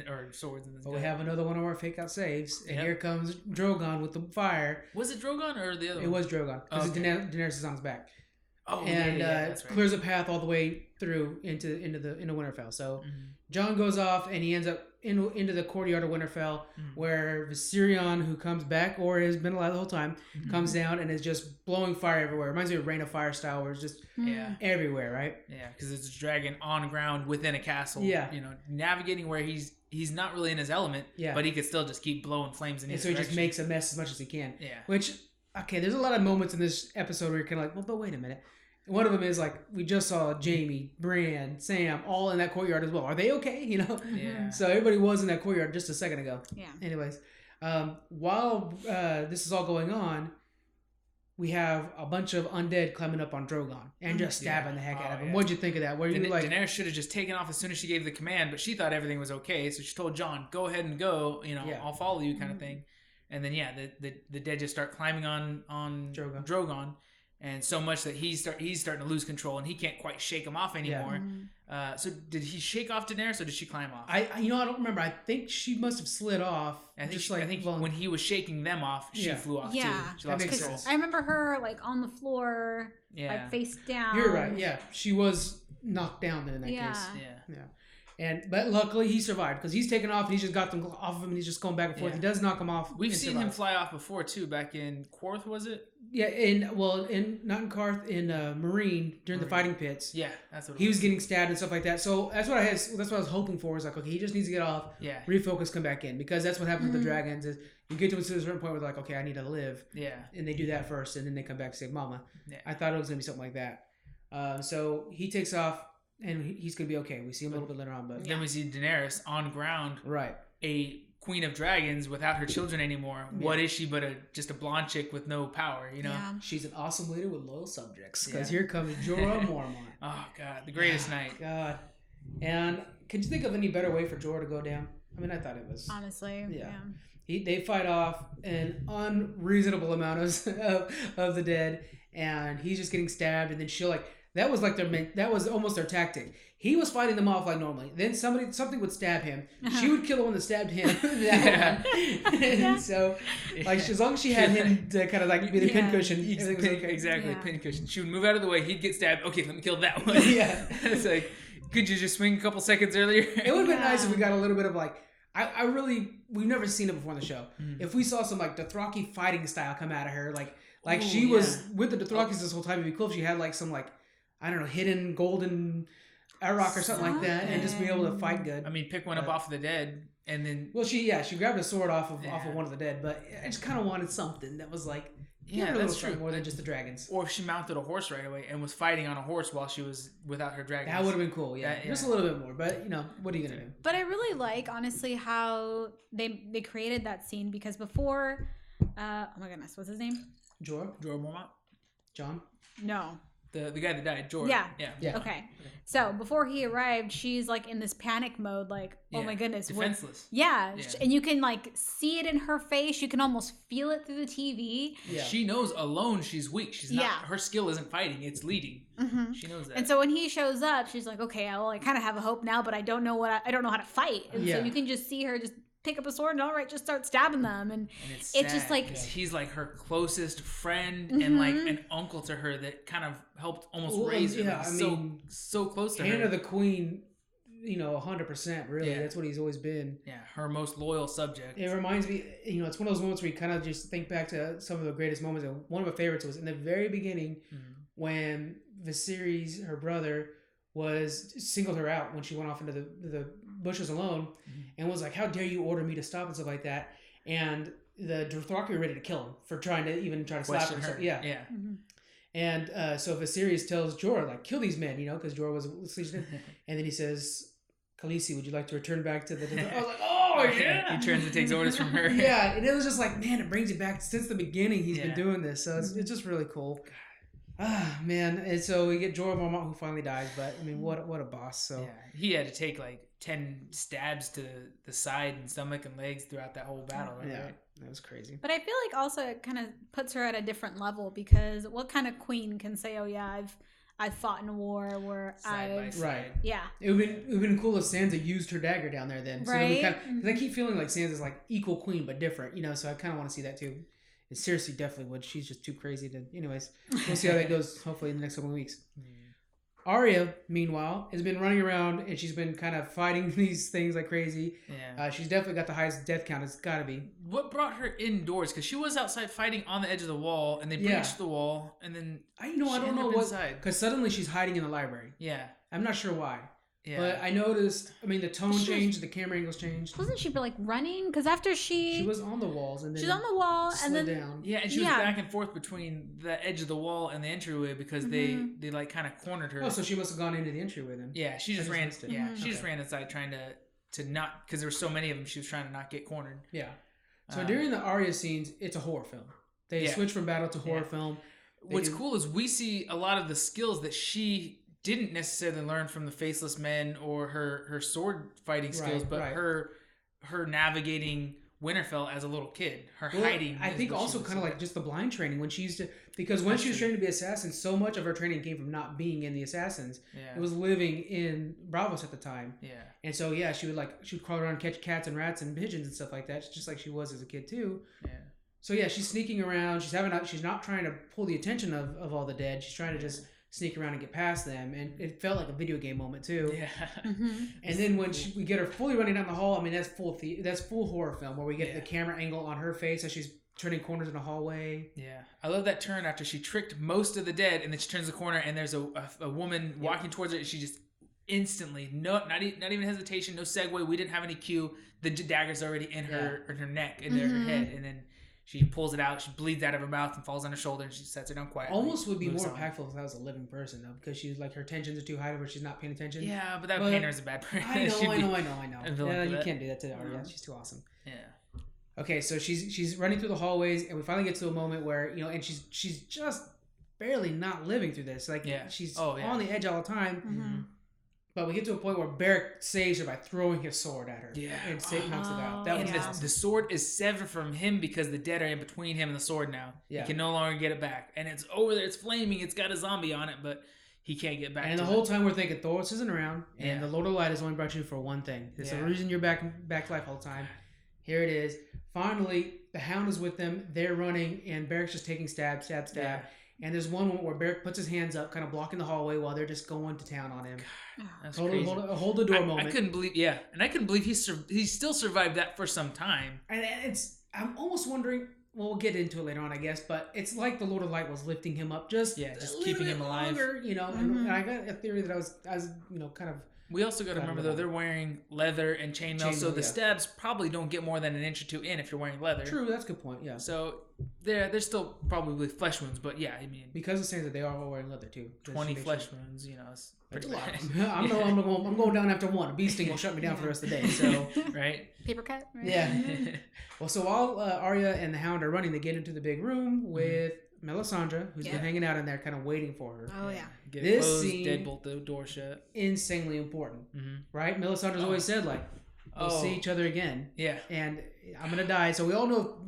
or swords. In we have another one of our fake out saves. And here comes Drogon with the fire. Was it Drogon or the other one? It was Drogon. Because Daenerys is on his back. Oh, and that's right. Clears a path all the way through into Winterfell. So Jon goes off and he ends up into the courtyard of Winterfell, where Viserion, who comes back or has been alive the whole time, comes down and is just blowing fire everywhere. It reminds me of Reign of Fire style, where it's just everywhere, right? Yeah, because it's a dragon on ground within a castle. Yeah, navigating where he's not really in his element. Yeah, but he could still just keep blowing flames in his direction. So he just makes a mess as much as he can. Yeah, which. Okay, there's a lot of moments in this episode where you're kind of like, well, but wait a minute. One of them is like, we just saw Jaime, Bran, Sam, all in that courtyard as well. Are they okay? Yeah. So everybody was in that courtyard just a second ago. Yeah. Anyways, while this is all going on, we have a bunch of undead climbing up on Drogon and just stabbing the heck out of him. Yeah. What'd you think of that? Daenerys should have just taken off as soon as she gave the command, but she thought everything was okay, so she told Jon, go ahead and go, I'll follow you kind of thing. And then the dead just start climbing on Drogon, and so much that he's starting to lose control, and he can't quite shake him off anymore. Yeah. So did he shake off Daenerys, or did she climb off? I don't remember. I think she must have slid off. I think when he was shaking them off, she flew off too. She lost control. I remember her like on the floor, like face down. You're right. Yeah, she was knocked down then in that case. Yeah. But luckily he survived because he's taken off and he's just got them off of him and he's just going back and forth. He does knock him off. We've seen him fly off before too, back in Quarth, was it? Yeah, not in Karth, in Marine during the fighting pits. Yeah, that's what he was getting stabbed and stuff like that. So that's what I was hoping for. Was like, okay, he just needs to get off. Yeah. Refocus, come back in, because that's what happens with the dragons. Is you get to a certain point where they're like, okay, I need to live. Yeah. And they do that first, and then they come back and save Mama. Yeah. I thought it was gonna be something like that. So he takes off. And he's going to be okay. We see him a little bit later on. But then we see Daenerys on ground. Right. A queen of dragons without her children anymore. Yeah. What is she but just a blonde chick with no power, Yeah. She's an awesome leader with loyal subjects. Because here comes Jorah Mormont. Oh, God. The greatest knight. God. And could you think of any better way for Jorah to go down? I mean, I thought it was... Honestly, yeah. They fight off an unreasonable amount of the dead. And he's just getting stabbed. And then she'll like... That was almost their tactic. He was fighting them off like normally. Then something would stab him. She would kill the one that stabbed him. And so, like, as long as she had him to kind of like be the pincushion, exactly, pincushion. She would move out of the way. He'd get stabbed. Okay, let me kill that one. Yeah, it's like, could you just swing a couple seconds earlier? It would have been nice if we got a little bit of like. We've never seen it before in the show. If we saw some like Dothraki fighting style come out of her, like she was with the Dothrakis this whole time. It'd be cool if she had like some like. I don't know, hidden golden rock or something like that, and just be able to fight good. I mean, pick one up off of the dead, and then... Well, she grabbed a sword off of one of the dead, but I just kind of wanted something that was like... Yeah, that's true. More than just the dragons. Or if she mounted a horse right away and was fighting on a horse while she was without her dragons. That would have been cool, just a little bit more, but, what are you going to do? But I really like, honestly, how they created that scene, because before... oh my goodness, what's his name? Jorah Mormont? John? No. The guy that died, Jorah. Yeah. Okay. So before he arrived, she's like in this panic mode, like, oh my goodness. Defenseless. Yeah. And you can like see it in her face. You can almost feel it through the TV. Yeah. She knows alone she's weak. She's not, her skill isn't fighting, it's leading. Mm-hmm. She knows that. And so when he shows up, she's like, okay, I kind of have a hope now, but I don't know I don't know how to fight. And so you can just see her just pick up a sword and just start stabbing them, and it's just like he's like her closest friend and like an uncle to her that kind of helped almost raise her. I mean, so close to her. Hand of the Queen, 100%. Really, that's what he's always been. Yeah, her most loyal subject. It reminds me, it's one of those moments where you kind of just think back to some of the greatest moments. And one of my favorites was in the very beginning when Viserys, her brother, singled her out when she went off into the bushes alone, and was like, how dare you order me to stop and stuff like that. And the Dothraki were ready to kill him for trying to slap her. Yeah. And so Viserys tells Jorah, like, kill these men, because Jorah was sleeping. And then he says, Khaleesi, would you like to return back to the... I was like, oh, yeah! He turns and takes orders from her. Yeah, and it was just like, man, it brings you back. Since the beginning, he's been doing this. So it's just really cool. Ah, man. And so we get Jorah Mormont, who finally dies. But, I mean, what a boss. So he had to take, 10 stabs to the side and stomach and legs throughout that whole battle, right? Yeah. That was crazy. But I feel like also it kind of puts her at a different level, because what kind of queen can say, oh yeah, I've fought in a war where right. Yeah. It would have been cool if Sansa used her dagger down there then. So right. Because I keep feeling like Sansa's like equal queen but different, so I kind of want to see that too. And Cersei definitely would. She's just too crazy to... Anyways, we'll see how that goes hopefully in the next couple of weeks. Arya, meanwhile, has been running around and she's been kind of fighting these things like crazy. Yeah. She's definitely got the highest death count. It's got to be. What brought her indoors? Because she was outside fighting on the edge of the wall, and they breached the wall, and then I don't know what. Because suddenly she's hiding in the library. Yeah. I'm not sure why. Yeah. But I noticed, the tone changed, the camera angles changed. Wasn't she running? Because after she was on the walls and then she's on the wall and then down. Yeah, and she was back and forth between the edge of the wall and the entryway because they kind of cornered her. Oh, so she must have gone into the entryway then. Yeah, she just ran. Yeah, she just ran inside trying to not, because there were so many of them. She was trying to not get cornered. Yeah. So during the Arya scenes, it's a horror film. They switch from battle to horror film. What's cool is we see a lot of the skills that she didn't necessarily learn from the Faceless Men or her sword fighting skills, but her navigating Winterfell as a little kid, hiding. I think also kind of like just the blind training when she used to, because when she was training to be assassin, so much of her training came from not being in the assassins. Yeah. It was living in Bravos at the time. Yeah. And so she would crawl around and catch cats and rats and pigeons and stuff like that, just like she was as a kid too. Yeah. So she's sneaking around. She's not trying to pull the attention of all the dead. She's trying to just sneak around and get past them, and it felt like a video game moment too. Yeah. And then when we get her fully running down the hall, that's full horror film where we get the camera angle on her face as she's turning corners in the hallway. Yeah, I love that turn after she tricked most of the dead, and then she turns the corner and there's a woman walking towards her, and she just instantly, not even hesitation, no segue. We didn't have any cue. The dagger's already in her neck and her head, and then she pulls it out. She bleeds out of her mouth and falls on her shoulder, and she sets it down quietly. Almost would be more impactful if that was a living person, though, because she's like her tensions are too high where she's not paying attention. Yeah, but that would paint her as a bad person. I know. Yeah, you can't do that to Arya. She's too awesome. Yeah. Okay, so she's running through the hallways, and we finally get to a moment where and she's just barely not living through this. She's on the edge all the time. Mm-hmm. But we get to a point where Beric saves her by throwing his sword at her. Yeah. And knocks it out. That was awesome. The sword is severed from him because the dead are in between him and the sword now. Yeah. He can no longer get it back. And it's over there. It's flaming. It's got a zombie on it, but he can't get back and to the it. whole time we're thinking, Thoros isn't around. And the Lord of Light has only brought you for one thing. It's the reason you're back to life all the time. Here it is. Finally, the Hound is with them. They're running, and Beric's just taking stab. Yeah. And there's one moment where Beric puts his hands up, kind of blocking the hallway while they're just going to town on him. That's crazy. Hold the door moment. I couldn't believe, and I couldn't believe he still survived that for some time. And I'm almost wondering. Well, we'll get into it later on, I guess. But it's like the Lord of Light was lifting him up, just keeping him alive. Longer, and I got a theory that I was kind of. We also got to remember, though, they're wearing leather and chainmail, so the stabs probably don't get more than an inch or two in if you're wearing leather. True, that's a good point, yeah. So they're still probably flesh wounds, but I mean... Because of saying that they are all wearing leather, too. 20 flesh wounds, it's pretty bad. I'm going down after one. A bee sting will shut me down for the rest of the day, so... Right? Paper cut? Right? Yeah. Well, so while Arya and the Hound are running, they get into the big room with... Melisandre, who's been hanging out in there, kind of waiting for her. Oh yeah. This scene, deadbolt the door shut. Insanely important, right? Melisandre's always said we'll see each other again. Yeah. And I'm gonna die. So we all know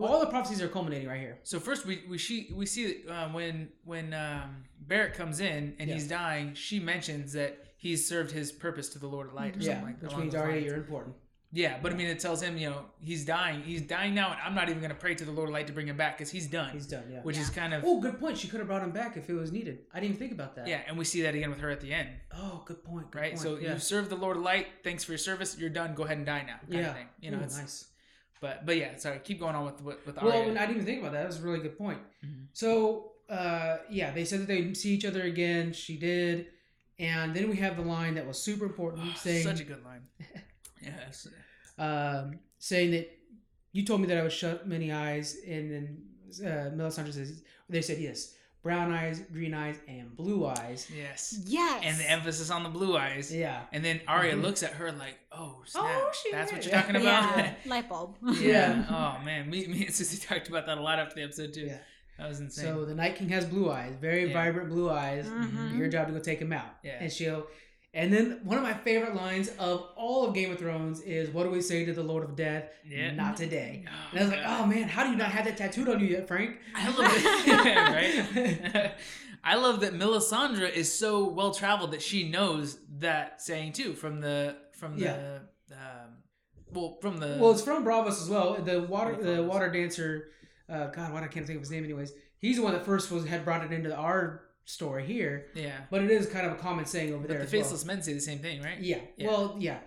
all the prophecies are culminating right here. So first we see that when Beric comes in and he's dying, she mentions that he's served his purpose to the Lord of Light or something like that. Which means Arya, you're important. Yeah, but I mean, it tells him, he's dying. He's dying now, and I'm not even going to pray to the Lord of Light to bring him back because he's done. He's done, yeah. Which is kind of... Oh, good point. She could have brought him back if it was needed. I didn't even think about that. Yeah, and we see that again with her at the end. Oh, good point. Right? So you've served the Lord of Light. Thanks for your service. You're done. Go ahead and die now. Kind of thing. It's nice. But yeah, sorry. Keep going on with Arya. Well, I didn't even think about that. That was a really good point. Mm-hmm. So, they said that they'd see each other again. She did. And then we have the line that was super important. Saying, such a good line. Yes. Saying that you told me that I would shut many eyes, and then Melisandre says, they said yes, brown eyes, green eyes, and blue eyes. Yes. Yes. And the emphasis on the blue eyes. Yeah. And then Arya looks at her like, oh, snap. Oh, that's what you're talking about? Yeah. Light bulb. Yeah. Oh, man. Me and Sissy talked about that a lot after the episode, too. Yeah. That was insane. So the Night King has blue eyes, very vibrant blue eyes. Mm-hmm. Your job to go take him out. Yeah. And then one of my favorite lines of all of Game of Thrones is, what do we say to the Lord of Death? Yeah. Not today. And I was like, oh man, how do you not have that tattooed on you yet, Frank? I love it. Right? I love that Melisandre is so well traveled that she knows that saying too well, it's from Bravos as well. The water dancer, God, I can't think of his name anyways. He's the one that first had brought it into our story here. Yeah. But it is kind of a common saying over there. The faceless men say the same thing, right? Yeah. Well, yeah.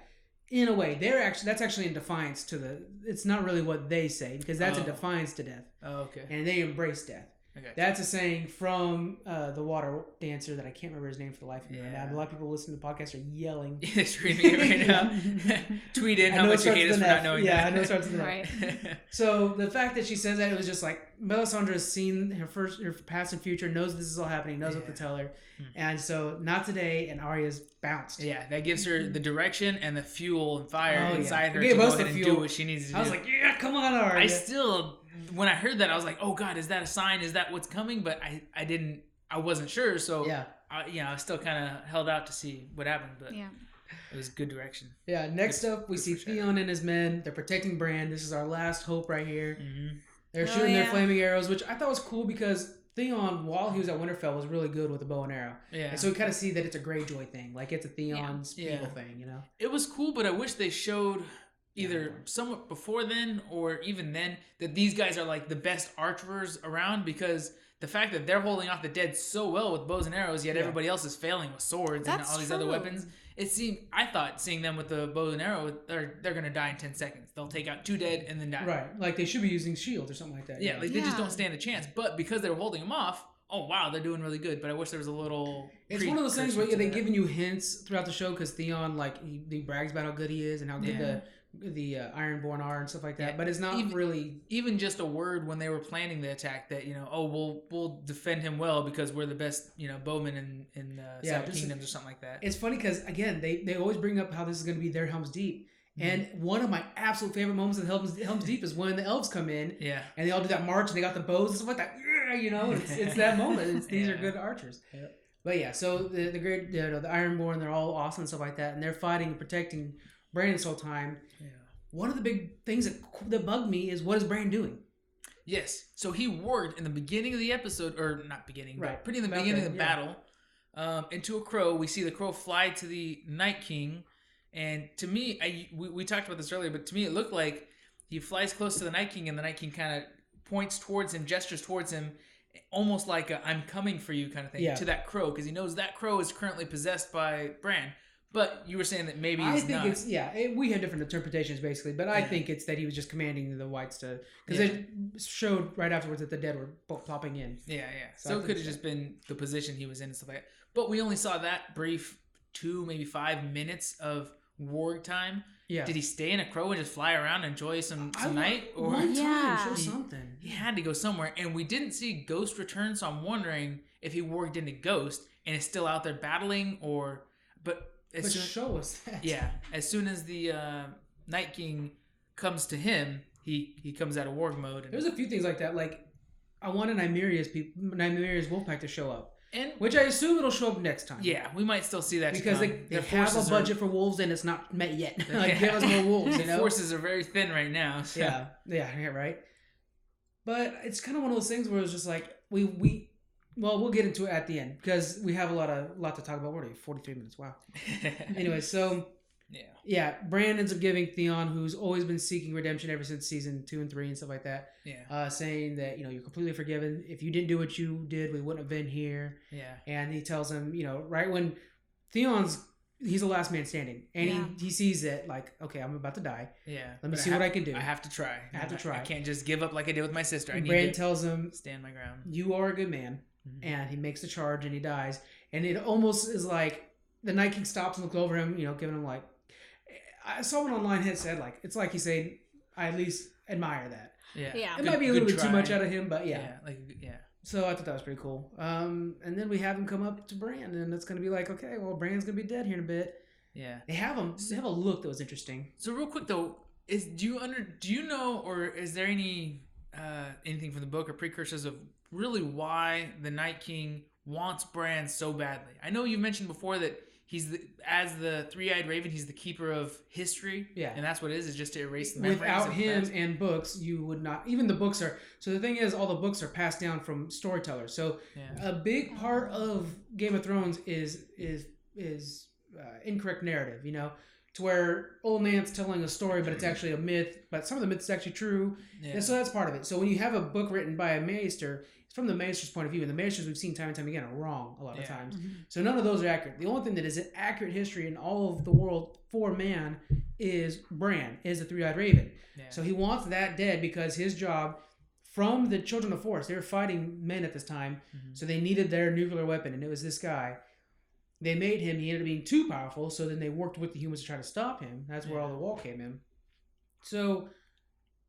In a way, that's actually in defiance to it's not really what they say, because that's a defiance to death. Oh, okay. And they embrace death. Okay. That's a saying from the water dancer that I can't remember his name for the life of me right now. A lot of people listening to the podcast are yelling. They're screaming it right now. Tweet in how much you hate us for not knowing that. Yeah, I know it starts with an F. Right. So the fact that she says that, it was just like, Melisandre has seen her past and future, knows this is all happening, knows what to tell her. And so, not today, and Arya's bounced. Yeah, that gives her the direction and the fuel and fire inside her to go ahead and do what she needs to do. I was like, yeah, come on, Arya. When I heard that, I was like, oh God, is that a sign? Is that what's coming? But I wasn't sure. So I still kind of held out to see what happened. But it was good direction. Yeah. Next up, we see Theon and his men. They're protecting Bran. This is our last hope right here. Mm-hmm. They're shooting their flaming arrows, which I thought was cool because Theon, while he was at Winterfell, was really good with a bow and arrow. Yeah. And so we kind of see that it's a Greyjoy thing. Like, it's a Theon's people thing, you know? It was cool, but I wish they showed either somewhat before then or even then that these guys are like the best archers around, because the fact that they're holding off the dead so well with bows and arrows, yet everybody else is failing with swords and all these other weapons. I thought seeing them with the bow and arrow, they're going to die in 10 seconds. They'll take out 2 dead and then die. Right. Like they should be using shields or something like that. Yeah, they just don't stand a chance. But because they were holding them off, oh wow, they're doing really good. But I wish there was a little... It's one of those things where they're giving you hints throughout the show, because Theon, like, he brags about how good he is and how good the Ironborn are and stuff like that, but it's not really even just a word when they were planning the attack that we'll defend him well because we're the best bowmen in Seven Kingdoms or something like that. It's funny because again they always bring up how this is going to be their Helm's Deep, and one of my absolute favorite moments of Helm's Deep is when the elves come in and they all do that march and they got the bows and stuff like that. It's that moment. These are good archers. Yep. But so the great the Ironborn, they're all awesome and stuff like that, and they're fighting and protecting Bran this whole time. Yeah. One of the big things that bugged me is, what is Bran doing? Yes. So he warged in the beginning of the episode, or not beginning, but pretty in the beginning of the battle, into a crow. We see the crow fly to the Night King, and to me, we talked about this earlier, but to me it looked like he flies close to the Night King, and the Night King kind of points towards him, gestures towards him, almost like a "I'm coming for you" kind of thing to that crow, because he knows that crow is currently possessed by Bran. But you were saying that maybe he's not. I think we had different interpretations basically, but I think it's that he was just commanding the whites to, because it showed right afterwards that the dead were popping in. Yeah. So it could have just been the position he was in and stuff like that. But we only saw that brief 2, maybe 5 minutes of warg time. Yeah. Did he stay in a crow and just fly around and enjoy some night? Or one time, show something. He had to go somewhere, and we didn't see Ghost return, so I'm wondering if he warged into Ghost and is still out there battling, but show us that. Yeah. As soon as the Night King comes to him, he comes out of warg mode. And there's a few things like that. Like, I wanted Nymeria's Wolfpack to show up. Which I assume it'll show up next time. Yeah, we might still see that. Because they have a budget for wolves and it's not met yet. Like, give us more wolves, The forces are very thin right now. So. Yeah, right? But it's kind of one of those things where it's just like, we'll get into it at the end because we have a lot to talk about. What are you, 43 minutes? Wow. Anyway, so Bran ends up giving Theon, who's always been seeking redemption ever since season 2 and 3 and stuff like that. Yeah. Saying that you're completely forgiven. If you didn't do what you did, we wouldn't have been here. Yeah. And he tells him, right when he's the last man standing, and he sees it like, okay, I'm about to die. Yeah. Let me see what I can do. I have to try. I can't just give up like I did with my sister. And Bran tells him, stand my ground. You are a good man. And he makes the charge and he dies. And it almost is like the Night King stops and looks over him, giving him like, I saw one online had said like, it's like he's saying, I at least admire that. Yeah. It might be a little bit too much out of him, but yeah. So I thought that was pretty cool. And then we have him come up to Bran, and it's going to be like, okay, well, Bran's going to be dead here in a bit. Yeah. They have him. They have a look that was interesting. So real quick though, do you know, or is there anything from the book or precursors of really why the Night King wants Bran so badly? I know you mentioned before that as the three-eyed raven, he's the keeper of history. Yeah. And that's what it is just to erase the memories. Without him and books, you would not... Even the books are... So the thing is, all the books are passed down from storytellers. So a big part of Game of Thrones is incorrect narrative, you know? To where old man's telling a story, but it's actually a myth. But some of the myths is actually true. Yeah. And so that's part of it. So when you have a book written by a maester... from the Maester's point of view, and the Maesters we've seen time and time again are wrong a lot of times. Mm-hmm. So none of those are accurate. The only thing that is an accurate history in all of the world for man is Bran, is the three-eyed raven. Yeah. So he wants that dead because his job from the Children of Forest, they were fighting men at this time, so they needed their nuclear weapon, and it was this guy. They made him, he ended up being too powerful, so then they worked with the humans to try to stop him. That's where all the wall came in. So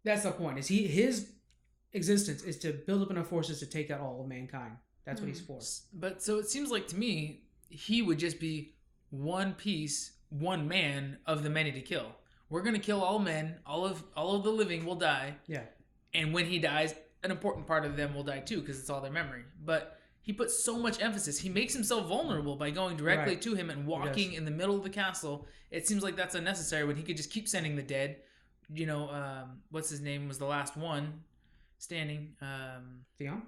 that's the point, is his existence is to build up enough forces to take out all of mankind. That's what he's for. But so it seems like to me, he would just be one piece, one man of the many to kill. We're going to kill all men. All of the living will die. Yeah. And when he dies, an important part of them will die too, because it's all their memory. But he puts so much emphasis. He makes himself vulnerable by going directly to him and walking in the middle of the castle. It seems like that's unnecessary when he could just keep sending the dead. You know, what's his name was the last one standing. Theon,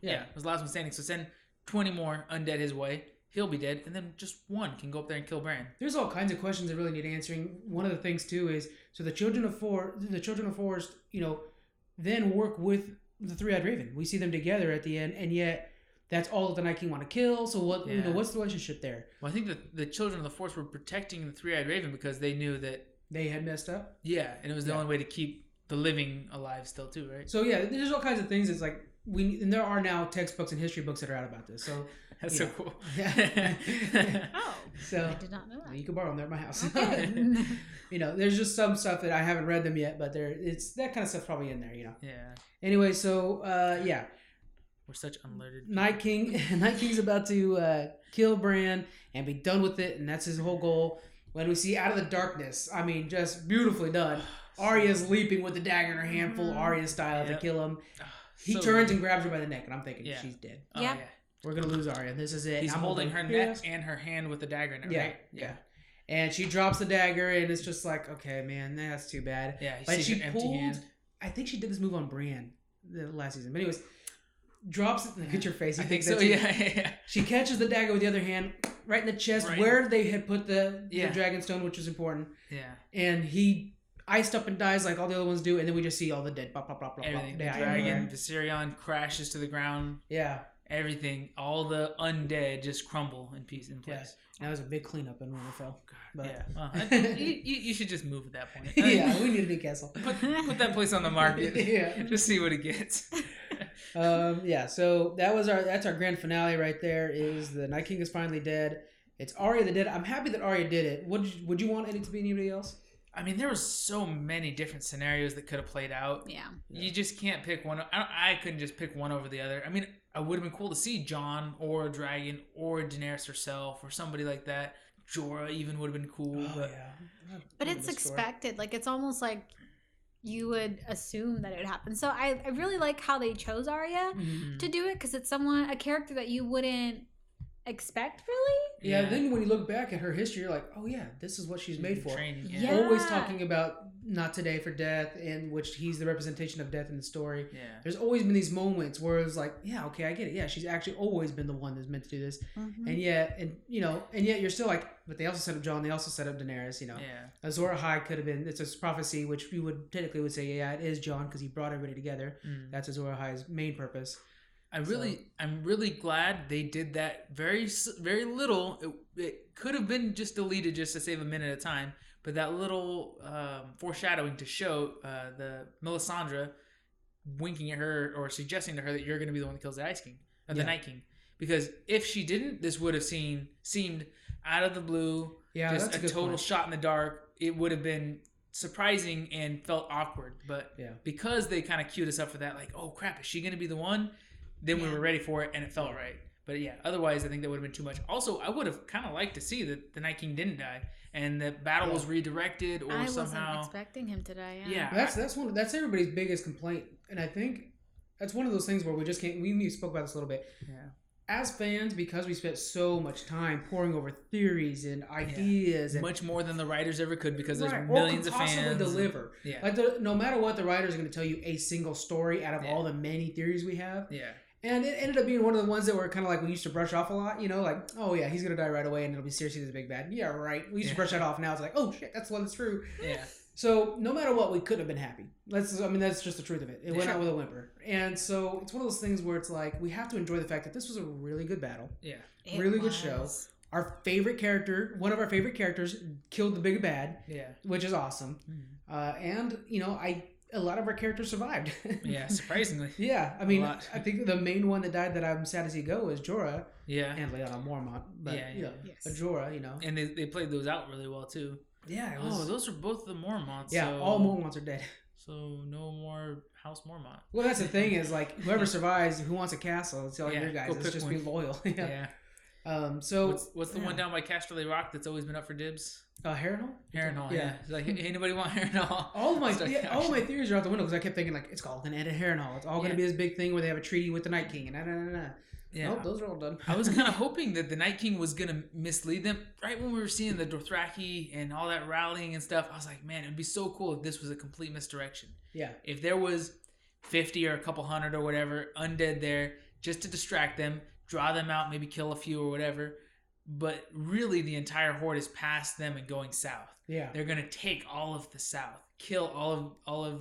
yeah, was the last one standing. So send 20 more undead his way. He'll be dead, and then just one can go up there and kill Bran. There's all kinds of questions that really need answering. One of the things too is, so the Children of Forest, you know, then work with the Three-Eyed Raven. We see them together at the end, and yet that's all that the Night King want to kill. So what? You know, what's the relationship there? Well, I think that the Children of the Forest were protecting the Three-Eyed Raven because they knew that they had messed up. Yeah, and it was the only way to keep the living alive still too, right? So yeah, there's all kinds of things. It's like and there are now textbooks and history books that are out about this. So that's so cool. Yeah. So I did not know that. You can borrow them. They're at my house. Okay. You know, there's just some stuff that I haven't read them yet, but it's that kind of stuff probably in there. You know. Yeah. Anyway, so we're such unlearned. Night King's about to kill Bran and be done with it, and that's his whole goal. When we see out of the darkness, I mean, just beautifully done. Arya's leaping with the dagger in her hand, full Arya style, to kill him. He turns and grabs her by the neck, and I'm thinking she's dead. Yeah. We're gonna lose Arya. This is it. He's holding her neck and her hand with the dagger in it, right? Yeah. And she drops the dagger, and it's just like, okay, man, that's too bad. Yeah, but she pulled. Hand. I think she did this move on Bran the last season. But anyways, drops it. Look at your face. I think so. Yeah. She catches the dagger with the other hand, right in the chest, where they had put the Dragonstone, which was important. Yeah. And he iced up and dies like all the other ones do, and then we just see all the dead. Blah, blah, blah, blah, everything. The dragon, Viserion crashes to the ground. Yeah. Everything, all the undead just crumble in place. Yeah. That was a big cleanup in Winterfell. But well, you should just move at that point. Yeah, we need a new castle. Put that place on the market. Yeah. Just see what it gets. So that's our grand finale right there. Is the Night King is finally dead. It's Arya that did it. I'm happy that Arya did it. Would you want it to be anybody else? I mean, there were so many different scenarios that could have played out. Yeah. You just can't pick one. I couldn't just pick one over the other. I mean, it would have been cool to see Jon or a dragon or Daenerys herself or somebody like that. Jorah even would have been cool. But it's expected. Like, it's almost like you would assume that it would happen. So I really like how they chose Arya to do it, because it's a character that you wouldn't expect, really. Yeah, then when you look back at her history, you're like, oh yeah, this is what she's made for. Training, Always talking about not today for death, in which he's the representation of death in the story. Yeah. There's always been these moments where it's like, yeah, okay, I get it. Yeah, she's actually always been the one that's meant to do this. Mm-hmm. And yet you're still like, but they also set up Jon, they also set up Daenerys, you know. Yeah. Azor Ahai could have been, it's a prophecy, which we would technically say, yeah, it is Jon, because he brought everybody together. That's Azor Ahai's main purpose. I'm really glad they did that. Very, very little. It could have been just deleted just to save a minute of time, but that little foreshadowing to show the Melisandre winking at her or suggesting to her that you're going to be the one that kills the Ice King, or the Night King. Because if she didn't, this would have seemed out of the blue, just a total shot in the dark. It would have been surprising and felt awkward. But because they kind of queued us up for that, like, oh crap, is she going to be the one? then we were ready for it and it felt right. But yeah, otherwise I think that would have been too much. Also, I would have kind of liked to see that the Night King didn't die and the battle was redirected or I somehow. wasn't expecting him to die. Yeah, that's everybody's biggest complaint, and I think that's one of those things where we just can't. We spoke about this a little bit. Yeah. As fans, because we spent so much time poring over theories and ideas, and much more than the writers ever could, because there's millions of fans. Deliver. Yeah. Like no matter what, the writers are going to tell you a single story out of all the many theories we have. Yeah. And it ended up being one of the ones that were kind of like we used to brush off a lot, you know, like, oh yeah, he's going to die right away and it'll be seriously this big bad. Yeah, right. We used to brush that off. Now it's like, oh shit, that's the one that's true. Yeah. So no matter what, we couldn't have been happy. That's just the truth of it. It went out with a whimper. And so it's one of those things where it's like, we have to enjoy the fact that this was a really good battle. Yeah. Really good show. Our favorite character, one of our favorite characters, killed the big bad. Yeah. Which is awesome. Mm-hmm. And, you know, a lot of our characters survived. Yeah, surprisingly. Yeah, I mean, I think the main one that died that I'm sad to see go is Jorah. Yeah. And Lyanna Mormont. But, but Jorah, you know. And they played those out really well, too. Yeah. Those are both the Mormonts. Yeah, so, all Mormonts are dead. So no more House Mormont. Well, that's the thing is, like, whoever survives, who wants a castle, it's all your guys. It's just be loyal. Yeah. So what's the one down by Casterly Rock that's always been up for dibs? Harrenhal? Harrenhal, yeah. It's like, anybody want Harrenhal? All my theories are out the window because I kept thinking, like, it's all going to end at Harrenhal. It's all going to be this big thing where they have a treaty with the Night King and Yeah. Nope, those are all done. I was kind of hoping that the Night King was going to mislead them. Right when we were seeing the Dothraki and all that rallying and stuff, I was like, man, it would be so cool if this was a complete misdirection. Yeah. If there was 50 or a couple hundred or whatever undead there just to distract them, draw them out, maybe kill a few or whatever. But really the entire horde is past them and going south. Yeah. They're going to take all of the south, kill all of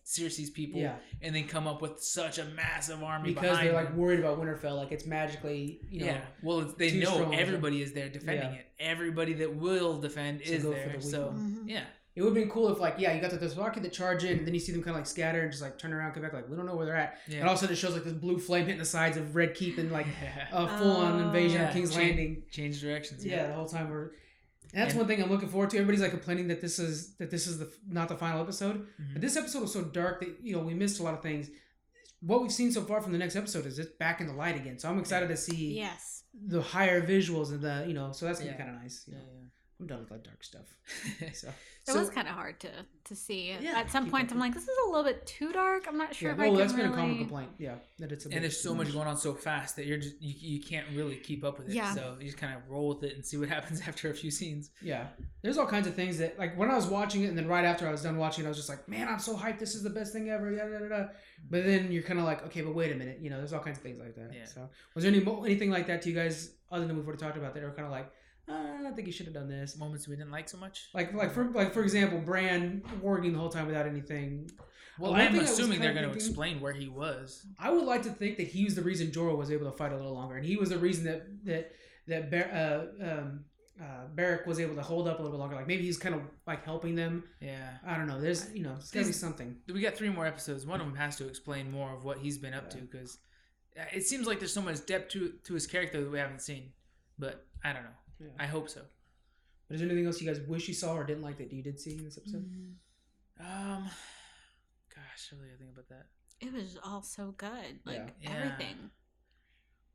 Cersei's people, and then come up with such a massive army because they're like worried about Winterfell, like it's magically, you know. Well, they know everybody is there defending it. Everybody that will defend is there. So it would have been cool if, like, you got the Dothraki that charge in, and then you see them kind of like scatter and just like turn around, come back, like we don't know where they're at. Yeah. And all of a sudden it shows like this blue flame hitting the sides of Red Keep and like a full on invasion of King's Landing. Change directions. Yeah, the whole time we're. And that's one thing I'm looking forward to. Everybody's like complaining that this is not the final episode. Mm-hmm. But this episode was so dark that we missed a lot of things. What we've seen so far from the next episode is it's back in the light again. So I'm excited to see the higher visuals and the so that's gonna be kind of nice. Yeah. I'm done with that dark stuff. It was kind of hard to see. At some points, I'm like, this is a little bit too dark. I'm not sure if I can that's been a common complaint. Yeah, that it's and there's so much going on so fast that you can't really keep up with it. Yeah. So you just kind of roll with it and see what happens after a few scenes. Yeah, there's all kinds of things that, like, when I was watching it and then right after I was done watching it, I was just like, man, I'm so hyped. This is the best thing ever. Yada. But then you're kind of like, okay, but wait a minute. There's all kinds of things like that. Yeah. So was there anything like that to you guys other than we've already talked about that are kind of like, I don't think you should have done this. Moments we didn't like so much. For example, Bran working the whole time without anything. Well, I'm assuming they're going to explain where he was. I would like to think that he was the reason Jorah was able to fight a little longer, and he was the reason that Beric was able to hold up a little bit longer. Like maybe he's kind of like helping them. Yeah, I don't know. There's it's got to be something. We got 3 more episodes. One of them has to explain more of what he's been up to, because it seems like there's so much depth to his character that we haven't seen. But I don't know. Yeah. I hope so. But is there anything else you guys wish you saw or didn't like that you did see in this episode? Gosh, I really gotta think about that. It was all so good, everything.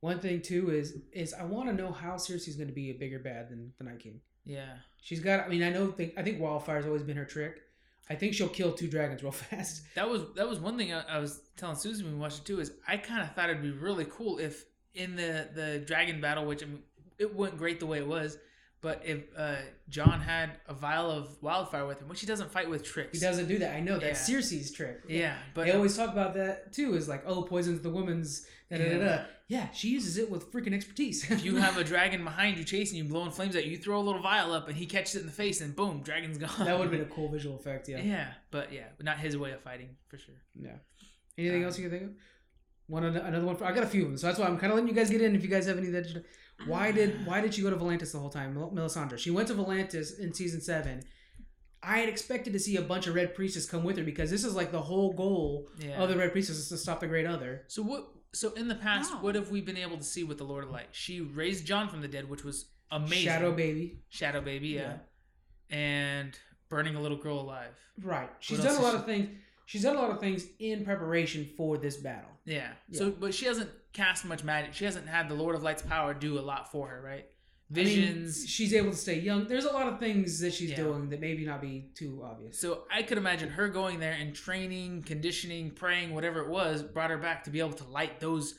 One thing too is I want to know how Cersei's going to be a bigger bad than the Night King. Yeah, she's got. I mean, I think wildfire's always been her trick. I think she'll kill 2 dragons real fast. That was one thing I was telling Susan when we watched it too. Is I kind of thought it'd be really cool if in the dragon battle, which it went great the way it was, but if Jon had a vial of wildfire with him, which he doesn't fight with tricks. He doesn't do that. I know that's Cersei's trick. Yeah, but they always talk about that too. Is like, poisons the woman's. Yeah, she uses it with freaking expertise. If you have a dragon behind you chasing you, blowing flames at you, you throw a little vial up and he catches it in the face, and boom, dragon's gone. That would have been a cool visual effect. Yeah. Yeah, but not his way of fighting for sure. Yeah. Anything else you can think of? Another one. I got a few of them, so that's why I'm kind of letting you guys get in. If you guys have any that. Why did she go to Volantis the whole time, Melisandre? She went to Volantis in season 7. I had expected to see a bunch of Red Priestess come with her because this is like the whole goal of the Red Priestess is to stop the Great Other. So in the past, what have we been able to see with the Lord of Light? She raised Jon from the dead, which was amazing. Shadow Baby, yeah. And burning a little girl alive. Right. She's done a lot of things. She's done a lot of things in preparation for this battle. Yeah. So, but she hasn't cast much magic. She hasn't had the Lord of Light's power do a lot for her, right? Visions. I mean, she's able to stay young. There's a lot of things that she's doing that maybe not be too obvious. So I could imagine her going there and training, conditioning, praying, whatever it was, brought her back to be able to light those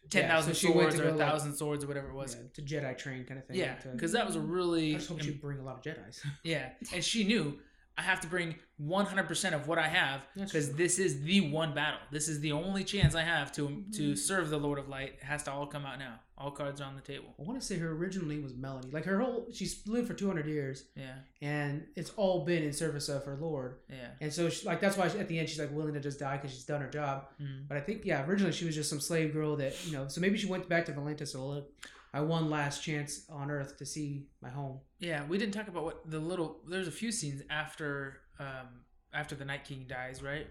10,000 swords or 1,000 swords or whatever it was. To Jedi train kind of thing. Yeah, because that was a really... I just hope she'd bring a lot of Jedis. Yeah, and she knew, I have to bring 100% of what I have because this is the one battle. This is the only chance I have to serve the Lord of Light. It has to all come out now. All cards are on the table. I want to say her original name was Melanie. Like she's lived for 200 years. Yeah. And it's all been in service of her Lord. Yeah. And so that's why at the end she's like willing to just die because she's done her job. Mm. But I think, originally she was just some slave girl that, so maybe she went back to Valentis to look. My one last chance on Earth to see my home. Yeah, we didn't talk about there's a few scenes after the Night King dies, right?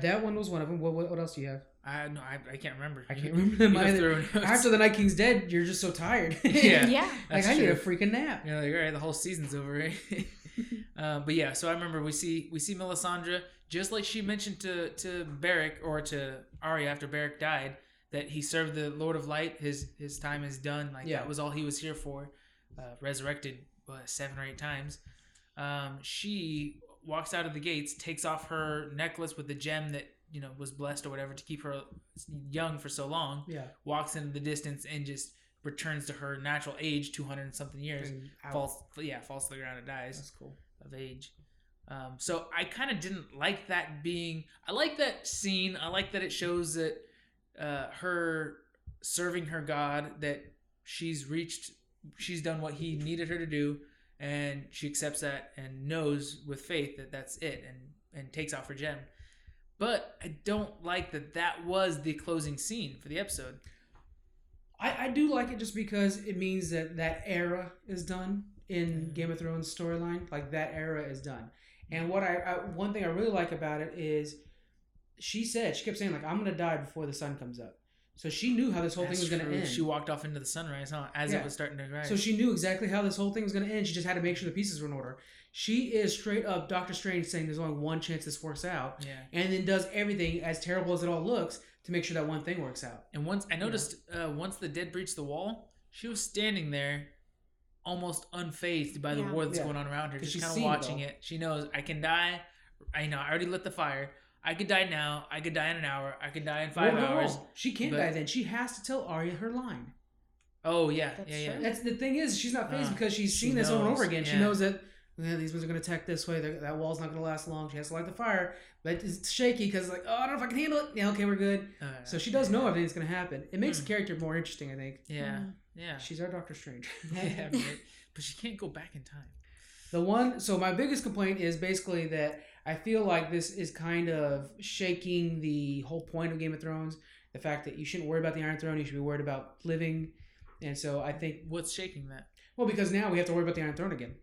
That one was one of them. What else do you have? I can't remember. I can't remember them either. After the Night King's dead, you're just so tired. Yeah. Like, I need a freaking nap. You're like, all right, the whole season's over, right? But yeah, so I remember we see Melisandre, just like she mentioned to Beric or to Arya after Beric died, that he served the Lord of Light. His time is done. Like that was all he was here for. Resurrected 7 or 8 times. She walks out of the gates, takes off her necklace with the gem that was blessed or whatever to keep her young for so long. Yeah. Walks into the distance and just returns to her natural age, 200 and something years. Falls to the ground and dies. That's cool. Of age. So I kind of didn't like that being. I like that scene. I like that it shows that her serving her God, that she's done what he needed her to do, and she accepts that and knows with faith that that's it, and takes off her gem. But I don't like that was the closing scene for the episode. I do like it just because it means that era is done in Game of Thrones storyline. Like, that era is done. And what one thing I really like about it is she kept saying, like, I'm going to die before the sun comes up. So she knew how this whole thing was going to end. She walked off into the sunrise, as it was starting to rise. So she knew exactly how this whole thing was going to end. She just had to make sure the pieces were in order. She is straight up Doctor Strange saying there's only one chance this works out. Yeah. And then does everything, as terrible as it all looks, to make sure that one thing works out. And once I noticed, once the dead breached the wall, she was standing there almost unfazed by the war that's going on around her. Just kind of watching it. She knows, I can die. I already lit the fire. I could die now. I could die in an hour. I could die in 5 hours. No. She can't die then. She has to tell Arya her line. Oh, yeah. That's the thing is, she's not phased because she's seen this over and over again. Yeah. She knows that these ones are going to attack this way. That wall's not going to last long. She has to light the fire. But it's shaky because it's like, oh, I don't know if I can handle it. Yeah, okay, we're good. So she does know everything's going to happen. It makes the character more interesting, I think. Yeah. Yeah. She's our Doctor Strange. Yeah, right. But she can't go back in time. So my biggest complaint is basically that I feel like this is kind of shaking the whole point of Game of Thrones. The fact that you shouldn't worry about the Iron Throne, you should be worried about living. And so I think... What's shaking that? Well, because now we have to worry about the Iron Throne again.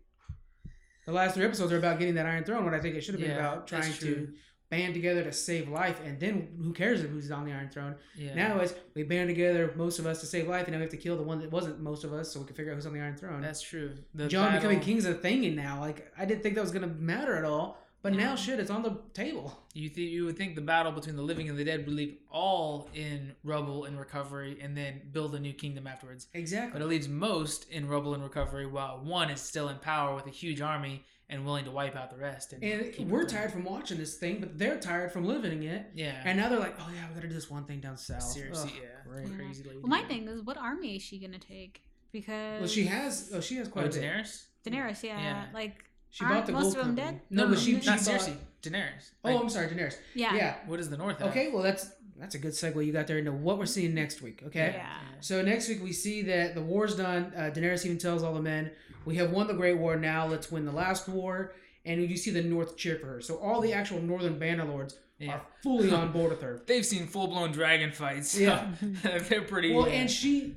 The last 3 episodes are about getting that Iron Throne, when I think it should have been about trying to band together to save life. And then who cares who's on the Iron Throne? Yeah. Now it's we band together, most of us, to save life, and then we have to kill the one that wasn't most of us so we can figure out who's on the Iron Throne. That's true. Jon becoming king's a thing now. Like, I didn't think that was going to matter at all. But now, it's on the table. You would think the battle between the living and the dead would leave all in rubble and recovery, and then build a new kingdom afterwards. Exactly. But it leaves most in rubble and recovery, while one is still in power with a huge army and willing to wipe out the rest. And we're tired from watching this thing, but they're tired from living it. Yeah. And now they're like, oh yeah, we got to do this one thing down south. Seriously, crazy lady. Well, my thing is, what army is she gonna take? Because she has quite a bit. Daenerys, yeah. Like. She bought the most gold of them dead? No, but she not Cersei. Daenerys. Oh, I'm sorry, Daenerys. Yeah. What does the North have? Okay, well that's a good segue you got there into what we're seeing next week. Okay. Yeah. So next week we see that the war's done. Daenerys even tells all the men, "We have won the Great War. Now let's win the last war." And you see the North cheer for her. So all the actual Northern Bannerlords are fully on board with her. They've seen full-blown dragon fights. So yeah. They're pretty. Well, and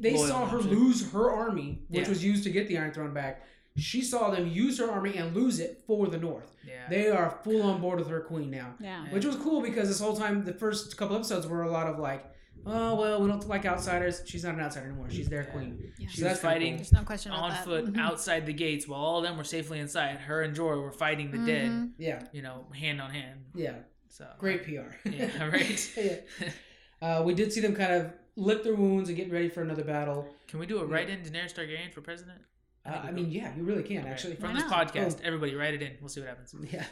they saw her lose her army, which was used to get the Iron Throne back. She saw them use her army and lose it for the North. Yeah. They are full on board with her queen now. Yeah. Which was cool because this whole time, the first couple episodes were a lot of like, oh, well, we don't like outsiders. She's not an outsider anymore. She's their queen. Yeah. She was fighting There's no question about on foot outside the gates while all of them were safely inside. Her and Jorah were fighting the dead. Yeah. Hand on hand. Yeah. So great PR. Yeah, right? We did see them kind of lick their wounds and getting ready for another battle. Can we do a write-in Daenerys Targaryen for president? I mean, yeah, you really can, actually. From this podcast, everybody write it in. We'll see what happens. Yeah.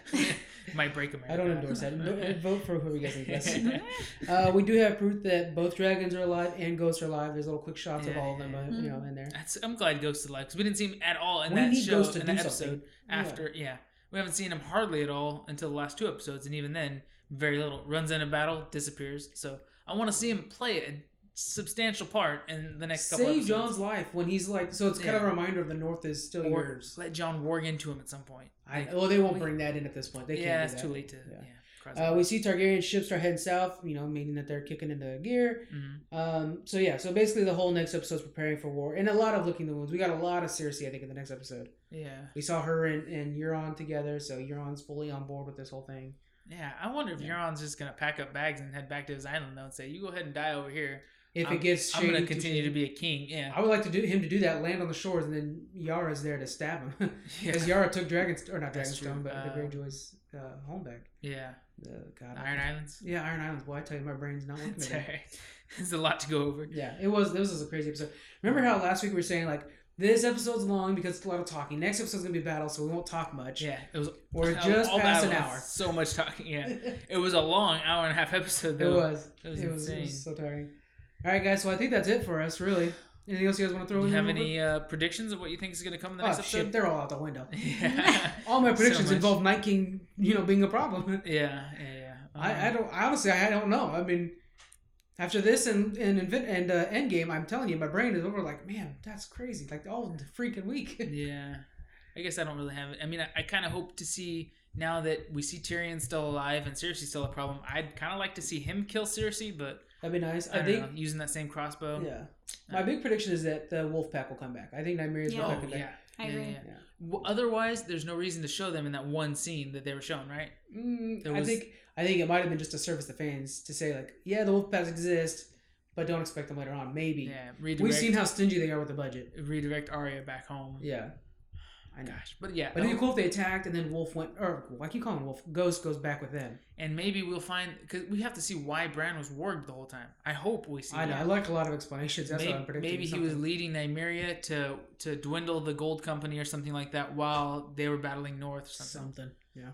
Might break America. I don't endorse that. Vote for whoever you guys think best. We do have proof that both dragons are alive and ghosts are alive. There's little quick shots of all of them, in there. I'm glad Ghost is alive because we didn't see him at all in that show, in that episode. After, we haven't seen him hardly at all until the last 2 episodes, and even then, very little. Runs in a battle, disappears. So I want to see him play a substantial part in the next couple episodes. Save Jon's life when he's like, so it's kind of a reminder of the North is still yours. Let Jon warg into him at some point. They won't bring that in at this point. They can't do that. It's too late to. We see Targaryen ships start heading south, meaning that they're kicking into gear. Mm-hmm. So basically the whole next episode's preparing for war, and a lot of licking the wounds. We got a lot of Cersei, I think, in the next episode. Yeah, we saw her and Euron together, so Euron's fully on board with this whole thing. Yeah, I wonder if Euron's just gonna pack up bags and head back to his island though, and say, "You go ahead and die over here." If it gets I'm going to continue to be a king. Yeah, I would like him to do that, land on the shores, and then Yara's there to stab him. Because Yara took not Dragonstone, but the Greyjoy's home back. Yeah. Iron Islands? Yeah, Iron Islands. Boy, I tell you, my brain's not working. It's all right. There's a lot to go over. Yeah, it was. This was a crazy episode. Remember how last week we were saying, like, this episode's long because it's a lot of talking. Next episode's going to be a battle, so we won't talk much. Yeah, it was. We're just past an hour. So much talking, yeah. It was a long hour and a half episode, though. It was so tiring. All right, guys. So I think that's it for us, really. Anything else you guys want to throw in? Do you have any predictions of what you think is going to come in the next episode? Shit, they're all out the window. Yeah. All my predictions involve Night King, being a problem. Yeah. I don't. Honestly, I don't know. I mean, after this and Endgame, I'm telling you, my brain is over. Like, man, that's crazy. Like all the freaking week. Yeah. I guess I don't really have it. I mean, I kind of hope to see. Now that we see Tyrion still alive and Cersei's still a problem, I'd kind of like to see him kill Cersei, but that'd be nice. I think using that same crossbow. Yeah, my big prediction is that the Wolf Pack will come back. I think Nymeria's will come back. Yeah, I agree. Yeah. Well, otherwise, there's no reason to show them in that one scene that they were shown, right? I think it might have been just to service the fans to say like, yeah, the Wolf Packs exist, but don't expect them later on. Maybe. Yeah. We've seen how stingy they are with the budget. Redirect Arya back home. Yeah. I know. Gosh, but yeah. But it'd be cool if they attacked and then Wolf went, or I keep calling him Wolf, Ghost goes back with them. And maybe we'll find, because we have to see why Bran was warged the whole time. I hope we see I know. that. I like a lot of explanations. That's what I'm predicting. Maybe he was leading Nymeria to dwindle the gold company or something like that while they were battling North or something. Yeah.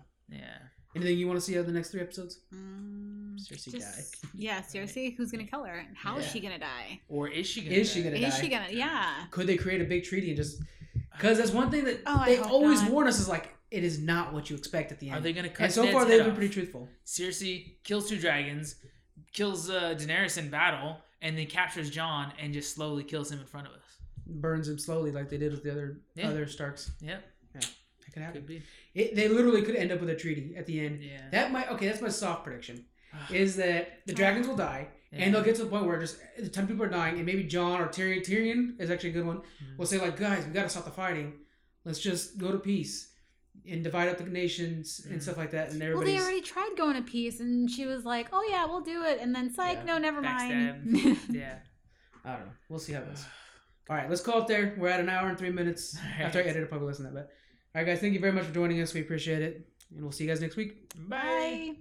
Anything you want to see out of the next 3 episodes? Cersei die. Yeah, Cersei. Who's going to kill her? And how is she going to die? Or is she going to die? Is she going to? Yeah. Could they create a big treaty and just... Because that's one thing that they always warn us is like, it is not what you expect at the end. Are they going to cut And so far, they've been pretty truthful. Cersei kills 2 dragons, kills Daenerys in battle, and then captures Jon and just slowly kills him in front of us. Burns him slowly like they did with the other Starks. Yep. Yeah. That could happen. Could be. They literally could end up with a treaty at the end. Yeah. That's my soft prediction. Is that the dragons will die, and they'll get to the point where just the time people are dying, and maybe Jon or Tyrion is actually a good one. Will say like, guys, we got to stop the fighting. Let's just go to peace and divide up the nations and stuff like that. And well, they already tried going to peace, and she was like, "Oh yeah, we'll do it," and then psych, no, never mind. Yeah, I don't know. We'll see how it goes. All right, let's call it there. We're at an hour and 3 minutes. After I edit, I'll probably listen to that. But all right, guys, thank you very much for joining us. We appreciate it, and we'll see you guys next week. Bye.